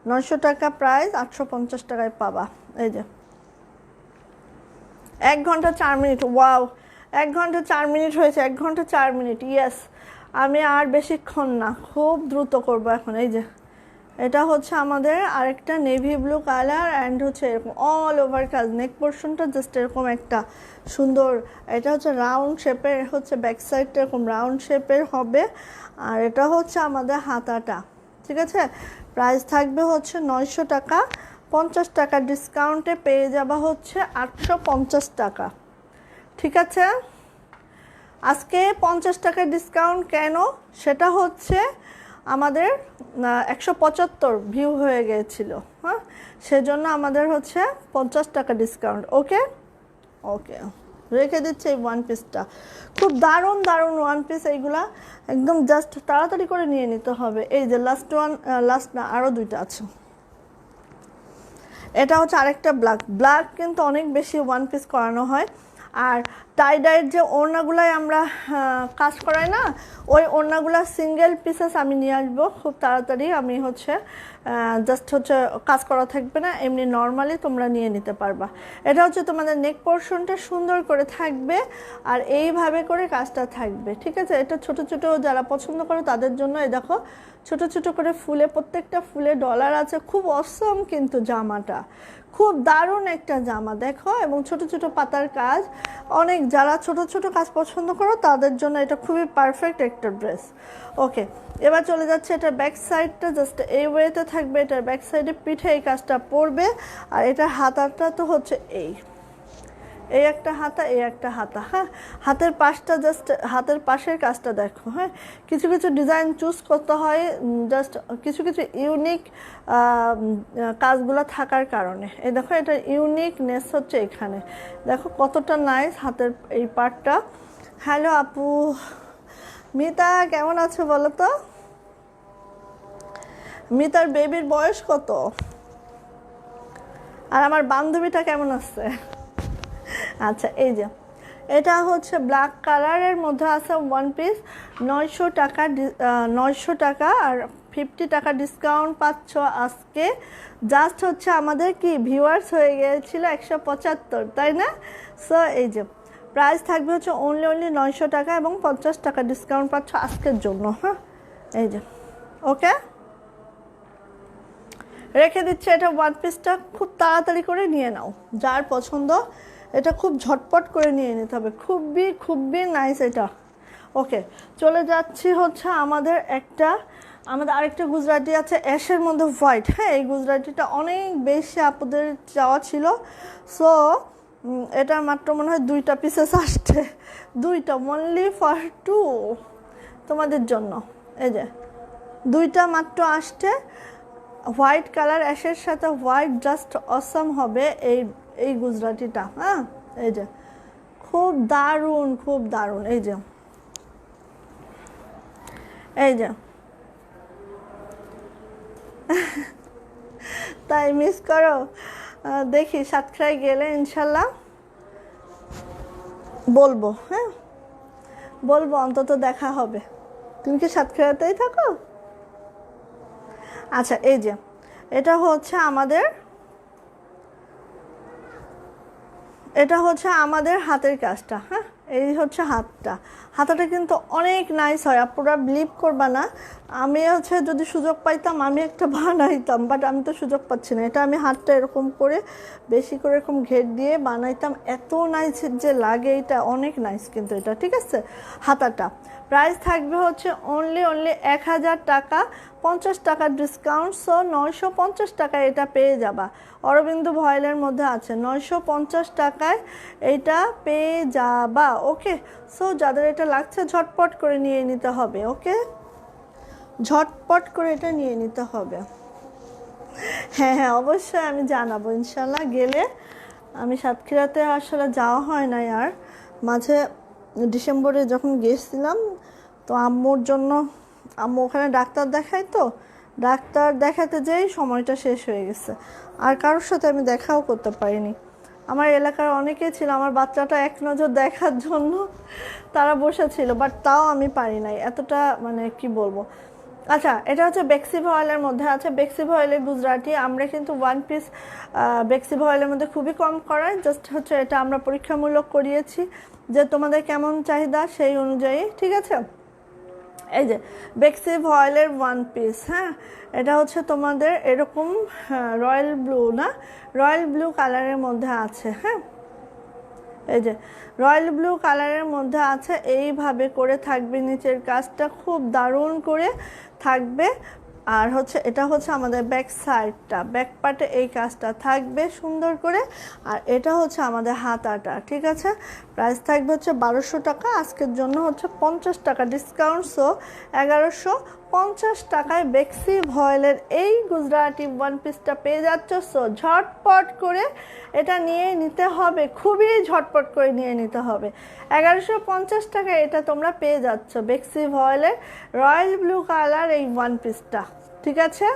900 টাকা প্রাইস, 850 টাকায় পাবা। এই যে 1 ঘন্টা 4 মিনিট, ওয়াও 1 ঘন্টা 4 মিনিট হয়েছে, 1 ঘন্টা 4 মিনিট, ইয়েস। আমি আর বেশিক্ষণ না, খুব দ্রুত করবো এখন। এই যে এটা হচ্ছে আমাদের আরেকটা নেভি ব্লু কালার, অ্যান্ড হচ্ছে এরকম অল ওভার কাজ, নেক পোর্শনটা জাস্ট এরকম একটা সুন্দর, এটা হচ্ছে রাউন্ড শেপের, হচ্ছে ব্যাক সাইডটা এরকম রাউন্ড শেপের হবে, আর এটা হচ্ছে আমাদের হাতাটা, ঠিক আছে? প্রাইস থাকবে হচ্ছে 900 টাকা, 50 টাকা ডিসকাউন্টে পেয়ে যাবা হচ্ছে 850 টাকা, ঠিক আছে? আজকে 50 টাকা ডিসকাউন্ট কেন, সেটা হচ্ছে আমাদের 175 ভিউ হয়ে গিয়েছিল, হ্যাঁ, সেজন্য আমাদের হচ্ছে 50 টাকা ডিসকাউন্ট। ওকে ওকে, রেখে দিচ্ছে এই ওয়ান পিসটা। খুব দারুণ দারুণ ওয়ান পিস এইগুলা, একদম জাস্ট তাড়াতাড়ি করে নিয়ে নিতে হবে। এই যে লাস্ট ওয়ান, লাস্ট না, আরও দুইটা আছে। এটা হচ্ছে আরেকটা ব্ল্যাক। ব্ল্যাক কিন্তু অনেক বেশি ওয়ান পিস করানো হয়। আর টাইডাইয়ের যে ওড়নাগুলাই আমরা কাজ করাই না, ওই ওড়নাগুলা সিঙ্গেল পিসেস আমি নিয়ে আসবো খুব তাড়াতাড়ি। আমি হচ্ছে জাস্ট হচ্ছে কাজ করা থাকবে না, এমনি নর্মালি তোমরা নিয়ে নিতে পারবা। এটা হচ্ছে তোমাদের নেক পোর্শনটা সুন্দর করে থাকবে আর এইভাবে করে কাজটা থাকবে, ঠিক আছে। এটা ছোট ছোট যারা পছন্দ করে তাদের জন্য। এই দেখো ছোট ছোট করে ফুলে, প্রত্যেকটা ফুলে ডলার আছে। খুব অসম কিন্তু জামাটা, খুব দারুণ একটা জামা দেখো, এবং ছোট ছোট পাতার কাজ। অনেক যারা ছোট ছোট কাজ পছন্দ করো তাদের জন্য এটা খুবই পারফেক্ট একটা ড্রেস। ওকে, এবার চলে যাচ্ছে এটার ব্যাক সাইডটা জাস্ট এই ওয়েতে থাকবে। এটার ব্যাক সাইডে পিঠে এই কাজটা পড়বে। আর এটার হাতাটা তো হচ্ছে এই একটা হাতা, এই একটা হাতা, হ্যাঁ। হাতের পাশটা জাস্ট, হাতের পাশের কাজটা দেখো, হ্যাঁ। কিছু কিছু ডিজাইন চুজ করতে হয় জাস্ট কিছু কিছু ইউনিক কাজগুলো থাকার কারণে। এই দেখো এটা ইউনিকনেস হচ্ছে এখানে, দেখো কতটা নাইস হাতের এই পার্টটা। হ্যালো আপু মিতা, কেমন আছো বলো তো? মিতার বেবির বয়স কত? আর আমার বান্ধবীটা কেমন আছে? আচ্ছা, এই যে এটা হচ্ছে ব্ল্যাক কালারের মধ্যে আছে ওয়ান পিস, 900 টাকা, 900 টাকা। আর 50 টাকা ডিসকাউন্ট পাচ্ছ আজকে। জাস্ট হচ্ছে আমাদের কি ভিউয়ার্স হয়ে গিয়েছিল 175, তাই না? সো এই যে প্রাইস থাকবে হচ্ছে অনলি 900 টাকা এবং 50 টাকা ডিসকাউন্ট পাচ্ছ আজকের জন্য, হ্যাঁ। এই যে ওকে, রেখে দিচ্ছে এটা ওয়ান পিসটা। খুব তাড়াতাড়ি করে নিয়ে নাও, যার পছন্দ এটা খুব ঝটপট করে নিয়ে নিতে হবে। খুবই খুবই নাইস এটা। ওকে, চলে যাচ্ছি হচ্ছে আমাদের আরেকটা গুজরাটি আছে অ্যাশের মধ্যে হোয়াইট, হ্যাঁ। এই গুজরাটিটা অনেক বেশি আপুদের চাওয়া ছিল। সো এটার মাত্র মনে হয় 2টা পিসেস আসছে, 2টা, অনলি ফর 2 তোমাদের জন্য। এই যে 2টা মাত্র আসছে। হোয়াইট কালার, অ্যাশের সাথে হোয়াইট জাস্ট অসম হবে এই গুজরাটিটা, হ্যাঁ। এই যে খুব দারুণ, খুব দারুণ। এই যে তাই মিস করো? দেখি সাতক্ষীরায় গেলে ইনশাল্লাহ বলবো, হ্যাঁ বলবো, অন্তত দেখা হবে। তুমি কি সাতক্ষীরাতেই থাকো? আচ্ছা, এই যে এটা হচ্ছে আমাদের হাতের কাজটা, হ্যাঁ। এই হচ্ছে হাতাটা কিন্তু অনেক নাইস হয়, আপুরা বিলিভ করবা না। আমি হচ্ছে যদি সুযোগ পাইতাম আমি একটা বানাইতাম, বাট আমি তো সুযোগ পাচ্ছি না। এটা আমি হাতটা এরকম করে বেশি করে এরকম ঘের দিয়ে বানাইতাম, এত নাইস যে লাগে, এটা অনেক নাইস কিন্তু এটা, ঠিক আছে। হাতাটা প্রাইস থাকবে হচ্ছে অনলি 1000 টাকা, 50 টাকার ডিসকাউন্ট। সো 950 টাকায় এটা পেয়ে যাবা। অরবিন্দু ভয়েলের মধ্যে আছে, 950 টাকায় এটা পেয়ে যাবা। ওকে, সো যাদের এটা লাগছে ঝটপট করে নিয়ে নিতে হবে। ওকে, ঝটপট করে এটা নিয়ে নিতে হবে। হ্যাঁ হ্যাঁ, অবশ্যই আমি জানাবো ইনশাল্লাহ গেলে। আমি সাতক্ষীরাতে আসলে যাওয়া হয় না আর, মাঝে ডিসেম্বরে যখন গেছিলাম তো আম্মুর জন্য, আম্মু ওখানে ডাক্তার দেখায়, তো ডাক্তার দেখাতে যেই সময়টা শেষ হয়ে গেছে, আর কারোর সাথে আমি দেখাও করতে পারিনি। আমার এলাকার অনেকেই ছিল আমার বাচ্চাটা এক নজর দেখার জন্য, তারা বসেছিল, বাট তাও আমি পারি নাই, এতটা মানে কি বলবো। আচ্ছা, এটা হচ্ছে বেক্সি ভয়েলের মধ্যে আছে। বেক্সি ভয়েলের গুজরাটি আমরা কিন্তু ওয়ান পিস বেক্সি ভয়েলের মধ্যে খুবই কম করাই, জাস্ট হচ্ছে এটা আমরা পরীক্ষামূলক করিয়েছি যে তোমাদের কেমন চাহিদা সেই অনুযায়ী, ঠিক আছে। এই যে বেক্সি ভয়েলের ওয়ান পিস, হ্যাঁ। এটা হচ্ছে তোমাদের এরকম রয়্যাল ব্লু, না রয়্যাল ব্লু কালারের মধ্যে আছে, হ্যাঁ। এই যে রয়্যাল ব্লু কালারের মধ্যে আছে, এইভাবে করে থাকবে নিচের কাজটা, খুব দারুণ করে থাকবে। আর হচ্ছে এটা হচ্ছে আমাদের ব্যাক সাইডটা, ব্যাক পার্টে এই কাজটা থাকবে সুন্দর করে। আর এটা হচ্ছে আমাদের হাতাটা, ঠিক আছে। প্রাইস থাকবে হচ্ছে 1200 টাকা, আজকের জন্য হচ্ছে 50 টাকা ডিসকাউন্ট। সো টাকায় বেক্সি ভয়েলের এই গুজরাটি ওয়ান পিসটা পেয়ে যাচ্ছ। সো ঝটপট করে এটা নিয়ে নিতে হবে, খুবই ঝটপট করে নিয়ে নিতে হবে। 1150 টাকায় এটা তোমরা পেয়ে যাচ্ছ বেক্সি ভয়েলের রয়্যাল ব্লু কালার এই ওয়ান পিসটা। ঠিক আছে,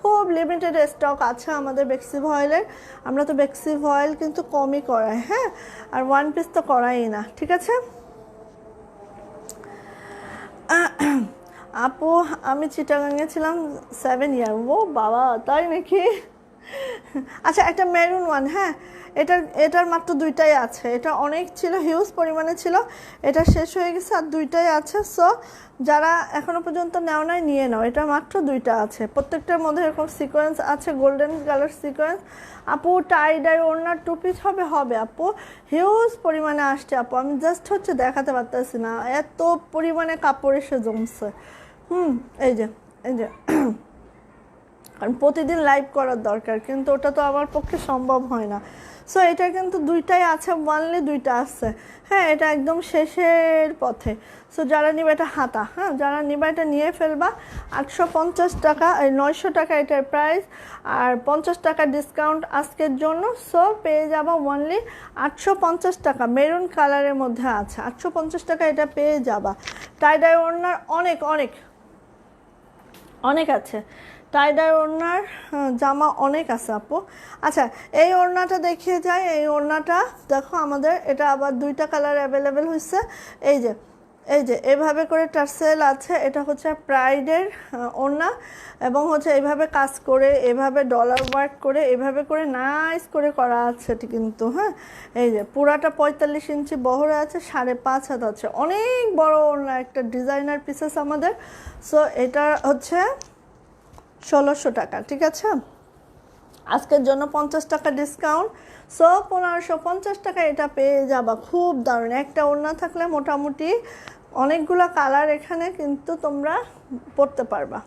খুব লিমিটেড স্টক আছে আমাদের বেক্সি ভয়েলের। আমরা তো বেক্সি ভয়েল কিন্তু কমই করাই, হ্যাঁ, আর ওয়ান পিস তো করাই না। ঠিক আছে আপু, আমি চিটাগাঙে ছিলাম 7 ইয়ার। ও বাবা, তাই নাকি? আচ্ছা, একটা মেরুন ওয়ান, হ্যাঁ, এটার মাত্র 2টাই আছে। এটা অনেক ছিল, হিউজ পরিমাণে ছিল, এটা শেষ হয়ে গেছে, আর 2টাই আছে। সো যারা এখনো পর্যন্ত নেও নাই নিয়ে নাও, এটা মাত্র 2টা আছে। প্রত্যেকটার মধ্যে এরকম সিকোয়েন্স আছে, গোল্ডেন কালার সিকোয়েন্স। আপু টাই ডাই ওড়নার 2 পিস হবে আপু, হিউজ পরিমাণে আসছে আপু, আমি জাস্ট হচ্ছে দেখাতে পারতেছি না, এত পরিমাণে কাপড় এসে জমছে। এই যে কারণ প্রতিদিন লাইভ করার দরকার, কিন্তু ওটা তো আমার পক্ষে সম্ভব হয় না। সো এটা কিন্তু 2টাই আছে, ওয়ানলি 2টা আছে, হ্যাঁ, এটা একদম শেষের পথে। সো যারা নিবে এটা হাতা, হ্যাঁ, যারা নিবে এটা নিয়ে ফেলবা। 850 টাকা, 900 টাকা এটার প্রাইস, আর 50 টাকা ডিসকাউন্ট আজকের জন্য। সো পেয়ে যাবা ওয়ানলি 850 টাকা, মেরুন কালারের মধ্যে আছে। 850 টাকা এটা পেয়ে যাবা। টাইডাই ওড়নার অনেক অনেক অনেক আছে, টাইডাই ওড়নার জামা অনেক আছে আপু। আচ্ছা, এই ওড়নাটা দেখিয়ে যাই। এই ওড়নাটা দেখো, আমাদের এটা আবার 2টা কালার অ্যাভেলেবেল হয়েছে। এই যে এভাবে করে টার্সেল আছে, এটা হচ্ছে প্রাইডের ওড়না, এবং হচ্ছে এইভাবে কাজ করে, এভাবে ডলার ওয়ার্ক করে, এভাবে করে নাইস করে করা আছে কিন্তু, হ্যাঁ। এই যে পুরাটা 45 ইঞ্চি বহরে আছে, 5.5 হাত আছে, অনেক বড় ওড়না, একটা ডিজাইনার পিসেস আমাদের। সো এটা হচ্ছে 1600 টাকা। ঠিক আছে, আজকের জন্য 50 টাকা ডিসকাউন্ট। সো 1550 টাকা এটা পেয়ে যাবা, খুব দারুণ। একটা ওড়না থাকলে মোটামুটি অনেকগুলো কালার এখানে কিন্তু তোমরা পরতে পারবা।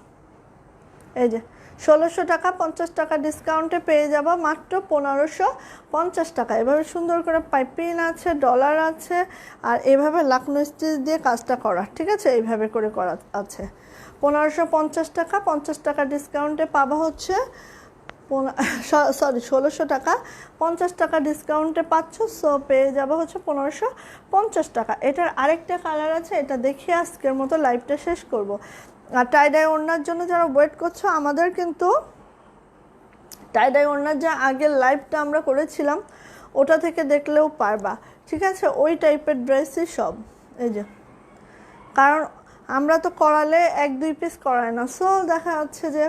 এই যে 1600 টাকা, 50 টাকা ডিসকাউন্টে পেয়ে যাবা মাত্র 1550 টাকা। এভাবে সুন্দর করে পাইপিং আছে, ডলার আছে, আর এভাবে লাকনো স্টিচ দিয়ে কাজটা করা। ঠিক আছে, এইভাবে করে করা আছে। 1550 টাকা, 50 টাকা ডিসকাউন্টে পাবা হচ্ছে 1600 টাকা, 50 টাকা ডিসকাউন্টে পাচ্ছ। সো পেয়ে যাবো হচ্ছে 1550 টাকা। এটার আরেকটা কালার আছে, এটা দেখিয়ে আজকের মতো লাইভটা শেষ করব। আর টাইডাই ওড়নার জন্য যারা ওয়েট করছো, আমাদের কিন্তু টাইডাই ওড়নার যে আগের লাইভটা আমরা করেছিলাম, ওটা থেকে দেখলেও পারবা। ঠিক আছে, ওই টাইপের ড্রেসই সব। এই যে, কারণ আমরা তো করালে 1-2 পিস করাই না। সো দেখা যাচ্ছে যে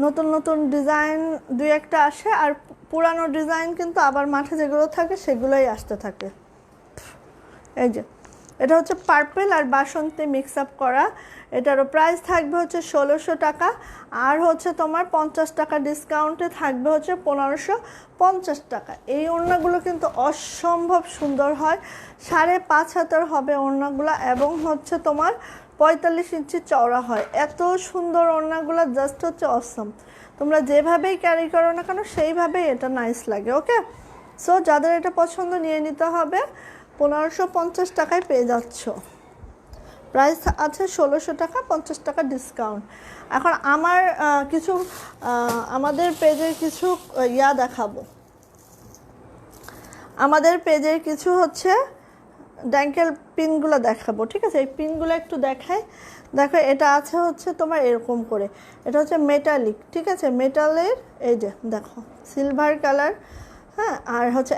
নতুন নতুন ডিজাইন 2-1টা আসে, আর পুরানো ডিজাইন কিন্তু আবার মাঠে যেগুলো থাকে সেগুলোই আসতে থাকে। এই যে এটা হচ্ছে পার্পল আর বাসন্তী মিক্স আপ করা, এটারও প্রাইস থাকবে হচ্ছে 1600 টাকা, আর হচ্ছে তোমার 50 টাকা ডিসকাউন্টে থাকবে হচ্ছে 1550 টাকা। এই ওড়নাগুলো কিন্তু অসম্ভব সুন্দর হয়, 5.5 হাতের হবে ওড়নাগুলো, এবং হচ্ছে তোমার 45 ইঞ্চি চওড়া হয়। এত সুন্দর ওড়নাগুলো, জাস্ট হচ্ছে অসম। তোমরা যেভাবেই ক্যারি করো না কেন, সেইভাবেই এটা নাইস লাগে। ওকে, সো যাদের এটা পছন্দ নিয়ে নিতে হবে। 1550 টাকায় পেয়ে যাচ্ছ, প্রাইস আছে 1600 টাকা, 50 টাকা ডিসকাউন্ট। এখন আমার কিছু আমাদের পেজের কিছু দেখাবো। আমাদের পেজের কিছু হচ্ছে ড্যাঙ্কেল পিনগুলো দেখাবো। ঠিক আছে, এই পিনগুলো একটু দেখাই। দেখো, এটা আছে হচ্ছে তোমার এরকম করে, এটা হচ্ছে মেটালিক। ঠিক আছে, মেটালের, এই যে দেখো সিলভার কালার, হ্যাঁ, আর হচ্ছে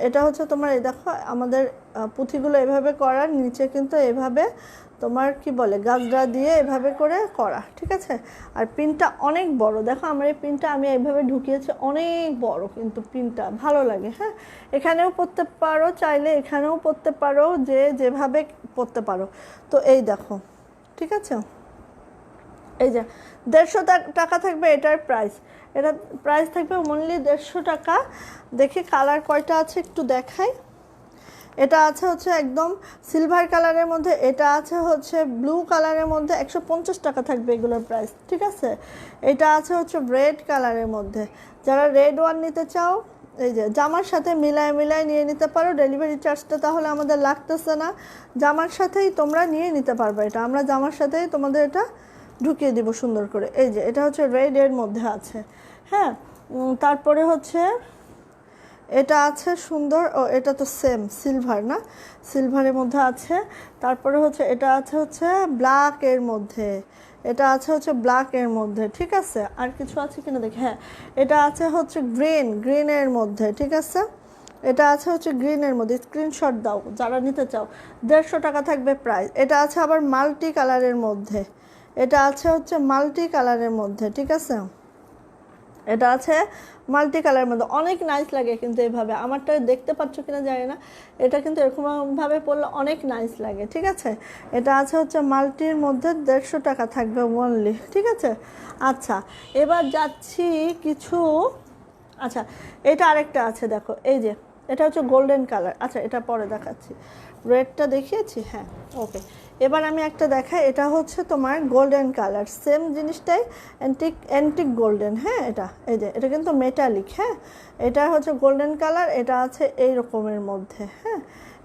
এটা হচ্ছে তোমার, এই দেখো আমাদের পুঁথিগুলো এভাবে করার, নিচে কিন্তু এভাবে তোমার কি বলে গাজরা দিয়ে এভাবে করে করা। ঠিক আছে, আর পিনটা অনেক বড়। দেখো আমার এই পিনটা আমি এইভাবে ঢুকিয়েছি, অনেক বড় কিন্তু পিনটা, ভালো লাগে। হ্যাঁ, এখানেও পরতে পারো, চাইলে এখানেও পরতে পারো, যে যেভাবে পরতে পারো। তো এই দেখো, ঠিক আছে, এই যে 150 টাকা থাকবে এটার প্রাইস। এটা প্রাইস থাকবে অনলি 150 টাকা। দেখি কালার কয়টা আছে একটু দেখাই। এটা আছে হচ্ছে একদম সিলভার কালারের মধ্যে, এটা আছে হচ্ছে ব্লু কালারের মধ্যে, 150 টাকা থাকবে এগুলোর প্রাইস। ঠিক আছে, এটা আছে হচ্ছে রেড কালারের মধ্যে। যারা রেড ওয়ান নিতে চাও, এই যে জামার সাথে মিলায় নিয়ে নিতে পারো। ডেলিভারি চার্জটা তাহলে আমাদের লাগতেছে না, জামার সাথেই তোমরা নিয়ে নিতে পারবে। এটা আমরা জামার সাথেই তোমাদের এটা ঢুকিয়ে দিব সুন্দর করে। এই যে এটা হচ্ছে রেডের মধ্যে আছে, হ্যাঁ। তারপরে হচ্ছে এটা আছে সুন্দর, ও এটা তো সেম সিলভার না, সিলভারের মধ্যে আছে। তারপরে হচ্ছে এটা আছে হচ্ছে ব্ল্যাকের মধ্যে, এটা আছে হচ্ছে ব্ল্যাকের মধ্যে, ঠিক আছে। আর কিছু আছে কিনা দেখি, হ্যাঁ এটা আছে হচ্ছে গ্রিনের মধ্যে, ঠিক আছে। এটা আছে হচ্ছে গ্রিনের মধ্যে, স্ক্রিনশট দাও যারা নিতে চাও। 150 টাকা থাকবে প্রাইস। এটা আছে আবার মাল্টি কালারের মধ্যে, এটা আছে হচ্ছে মাল্টি কালারের মধ্যে, ঠিক আছে। এটা আছে মাল্টি কালারের মধ্যে, অনেক নাইস লাগে কিন্তু এইভাবে। আমারটা দেখতে পাচ্ছ কিনা জানি না, এটা কিন্তু এরকমভাবে পরলে অনেক নাইস লাগে, ঠিক আছে। এটা আছে হচ্ছে মাল্টির মধ্যে, 150 টাকা থাকবে ওনলি, ঠিক আছে। আচ্ছা এবার যাচ্ছি কিছু, আচ্ছা এটা আরেকটা আছে দেখো, এই যে এটা হচ্ছে গোল্ডেন কালার। আচ্ছা এটা পরে দেখাচ্ছি, রেডটা দেখিয়েছি, হ্যাঁ ওকে। এবার আমি একটা দেখাই, এটা হচ্ছে তোমার গোল্ডেন কালার, সেম জিনিসটাই অ্যান্টিক গোল্ডেন, হ্যাঁ। এই যে এটা কিন্তু মেটালিক, হ্যাঁ। এটা হচ্ছে গোল্ডেন কালার, এটা আছে এই রকমের মধ্যে, হ্যাঁ।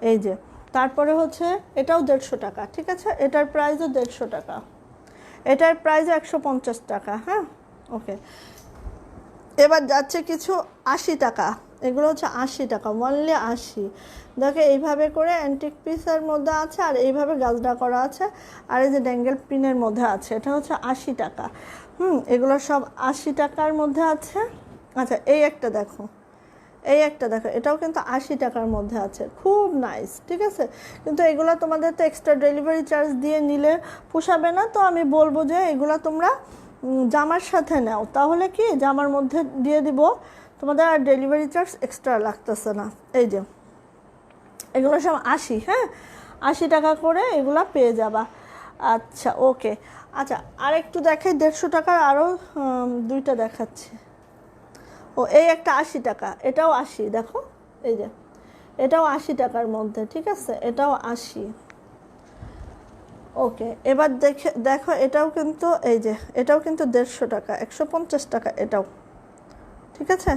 এই যে তারপরে হচ্ছে এটাও 150 টাকা, ঠিক আছে। এটার প্রাইসও 150 টাকা, এটার প্রাইসও 150 টাকা, হ্যাঁ ওকে। এবার যাচ্ছে কিছু 80 টাকা, এগুলো হচ্ছে 80 টাকা, অনলি 80। দেখো এইভাবে করে অ্যান্টিক পিসের মধ্যে আছে, আর এইভাবে গাজরা করা আছে, আর এই যে ড্যাঙ্গেল পিনের মধ্যে আছে, এটা হচ্ছে 80 টাকা। এগুলো সব 80 টাকার মধ্যে আছে। আচ্ছা এই একটা দেখো, এটাও কিন্তু 80 টাকার মধ্যে আছে, খুব নাইস, ঠিক আছে। কিন্তু এগুলো তোমাদের তো এক্সট্রা ডেলিভারি চার্জ দিয়ে নিলে পোষাবে না, তো আমি বলবো যে এগুলো তোমরা জামার সাথে নাও, তাহলে কি জামার মধ্যে দিয়ে দিব, তোমাদের আর ডেলিভারি চার্জ এক্সট্রা লাগতেছে না। এই যে এগুলো সব 80, হ্যাঁ 80 টাকা করে এগুলো পেয়ে যাবা। আচ্ছা ওকে। আচ্ছা আর একটু দেখাই, 150 টাকার আরও দুইটা দেখাচ্ছি। ও এই একটা 80 টাকা, এটাও 80, দেখো এই যে এটাও 80 টাকার মধ্যে, ঠিক আছে, এটাও 80। ওকে এবার দেখো এটাও কিন্তু, এই যে এটাও কিন্তু 150 টাকা, 150 টাকা এটাও, ঠিক আছে।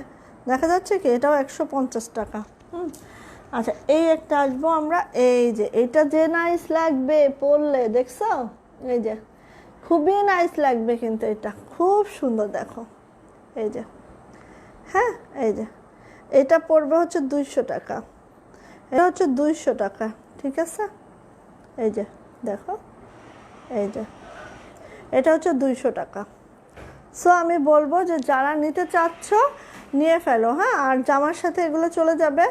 দেখা যাচ্ছে কি, এটাও 150 টাকা। আচ্ছা এই একটা আসবো আমরা, এই যে এটা যে নাইস লাগবে পরলে, দেখছো এই যে খুবই নাইস লাগবে কিন্তু, এটা খুব সুন্দর, দেখো এই যে, হ্যাঁ এই যে এটা পড়বে হচ্ছে 200 টাকা, এটা হচ্ছে 200 টাকা, ঠিক আছে। এই যে দেখো, এই যে এটা হচ্ছে 200 টাকা। সো আমি বলবো যে যারা নিতে চাচ্ছ নিয়ে ফেলো, হ্যাঁ। আর জামার সাথে এগুলো চলে যাবে,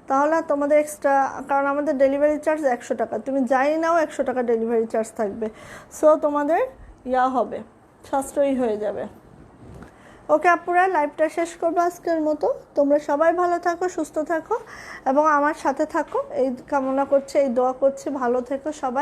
তাহলে তোমাদের এক্সট্রা, কারণ আমাদের ডেলিভারি চার্জ 100 টাকা, তুমি যাই নাও 100 টাকা ডেলিভারি চার্জ থাকবে। সো তোমাদের হবে, সাশ্রয়ী হয়ে যাবে। ওকে আপুরা, লাইভটা শেষ করবো আজকের মতো। তোমরা সবাই ভালো থাকো, সুস্থ থাকো এবং আমার সাথে থাকো, এই কামনা করছি, এই দোয়া করছি, ভালো থেকো সবাই।